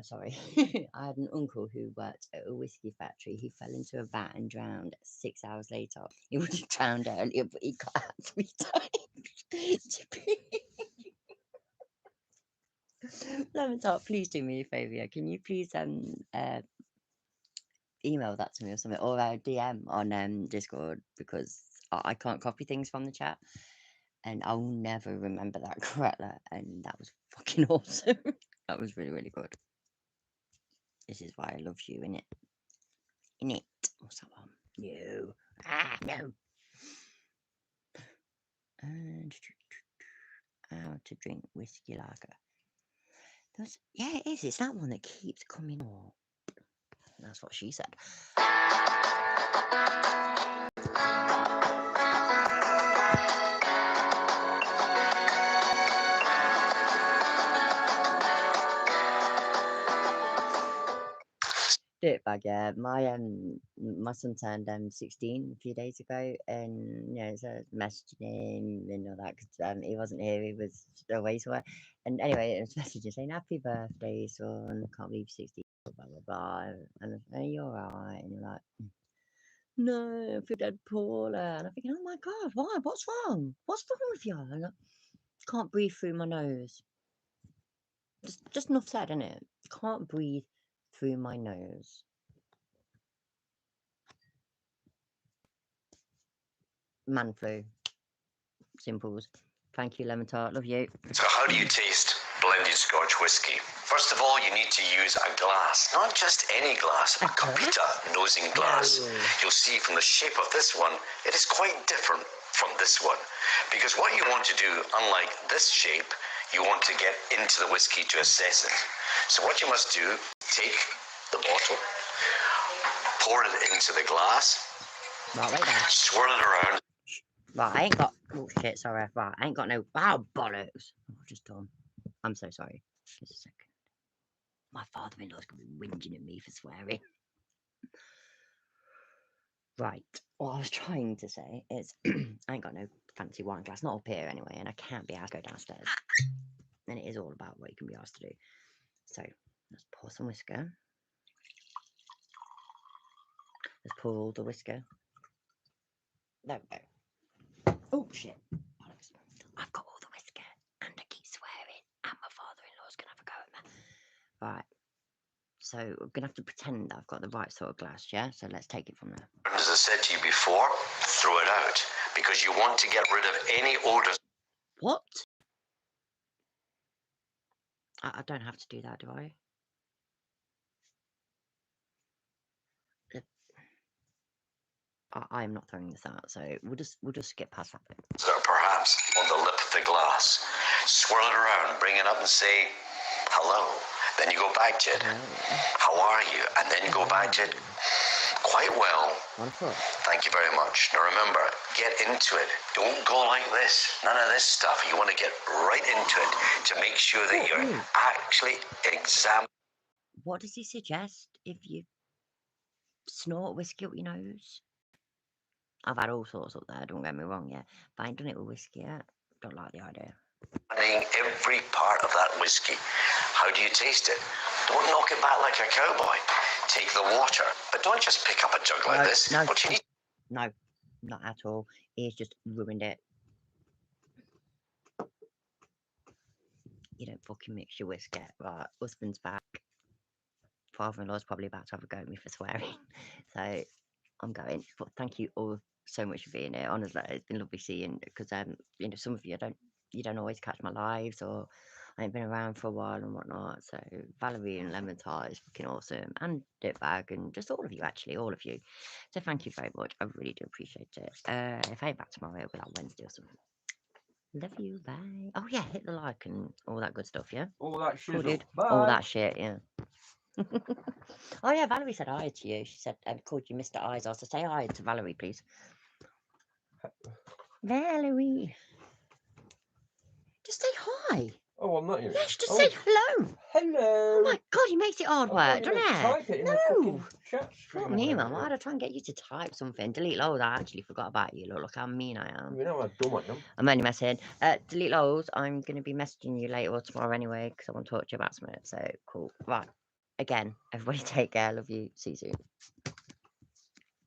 Sorry. I had an uncle who worked at a whiskey factory. He fell into a vat and drowned 6 hours later. He would have drowned earlier, but he got out 3 times. Lemon Tart, please do me a favour. Can you please email that to me or something, or DM on Discord, because I can't copy things from the chat and I'll never remember that correctly. And that was fucking awesome. That was really, really good. This is why I love you, innit? Innit? What's that one? No. No. And how to drink whiskey lager. Yeah, it is. It's that one that keeps coming up. That's what she said. Dirtbag, yeah. My son turned 16 a few days ago, and so messaging him and all that because he wasn't here. He was away somewhere. And anyway, it was messaging saying happy birthday, son. Can't believe 16. Blah blah blah. And are you alright? And you're like, no, I feel dead poorly. And I'm thinking, oh my god, why? What's wrong? What's wrong with you? And I can't breathe through my nose. Just enough said, isn't it? Can't breathe through my nose. Man flu. Simples. Thank you, Lemon Tart. Love you. So how do you taste blended Scotch whiskey? First of all, you need to use a glass, not just any glass, a Copita nosing glass. You'll see from the shape of this one, it is quite different from this one. Because what you want to do, unlike this shape, you want to get into the whiskey to assess it. So what you must do, take the bottle, pour it into the glass, swirl it around. Right, I ain't got. Oh shit, sorry. Right, I ain't got no. Wow, bollocks. I've just done. I'm so sorry. Just a second. My father-in-law's gonna be whinging at me for swearing. Right, what I was trying to say is, I ain't got no fancy wine glass, not up here anyway, and I can't be asked to go downstairs. And it is all about what you can be asked to do. So, let's pour some whisker. Let's pour all the whisker. There we go. Oh shit. Bollocks. I've got all the whisker, and I keep swearing, and my father-in-law's gonna have a go at me. Right. So we're gonna have to pretend that I've got the right sort of glass, yeah? So let's take it from there. As I said to you before, throw it out because you want to get rid of any odors. What? I don't have to do that, do I? I am not throwing this out, so we'll just skip past that bit. So perhaps on the lip of the glass, swirl it around, bring it up and say hello. Then you go back to it. How are you? And then you go back to it. Quite well. Wonderful. Thank you very much. Now remember, get into it. Don't go like this. None of this stuff. You want to get right into it to make sure that you're actually examining. What does he suggest if you snort whiskey up your nose? I've had all sorts up there, don't get me wrong, yeah. But I ain't done it with whiskey yet. Don't like the idea. Every part of that whiskey. How do you taste it? Don't knock it back like a cowboy. Take the water, but don't just pick up a jug like this. No, What you need. No, not at all. He's just ruined it. You don't fucking mix your whiskey. Right, husband's back. Father-in-law's probably about to have a go at me for swearing. So I'm going. But thank you all so much for being here. Honestly, it's been lovely seeing because some of you don't always catch my lives, or I ain't been around for a while and whatnot. So Valerie and Lemon Tart is fucking awesome, and Dirtbag, and just all of you, actually, all of you. So thank you very much. I really do appreciate it. If I ain't back tomorrow, it'll be like Wednesday or something. Love you, bye. Oh yeah, hit the like and all that good stuff, yeah. All that shit. Cool, dude. All that shit, yeah. Oh yeah, Valerie said hi to you. She said called you Mr. Eyes. So say hi to Valerie, please. Valerie. Just say hi. Oh, I'm not here. Yes, just say hello. Hello. Oh my god, he makes it hard work, doesn't it? Type it in the fucking chat screen. Not me, man. Why would I try and get you to type something? Delete loads. I actually forgot about you. Look how mean I am. You know how dumb I am. I'm only messing. Delete loads. I'm going to be messaging you later or tomorrow anyway because I want to talk to you about something. So cool. Right. Again, everybody take care. Love you. See you soon.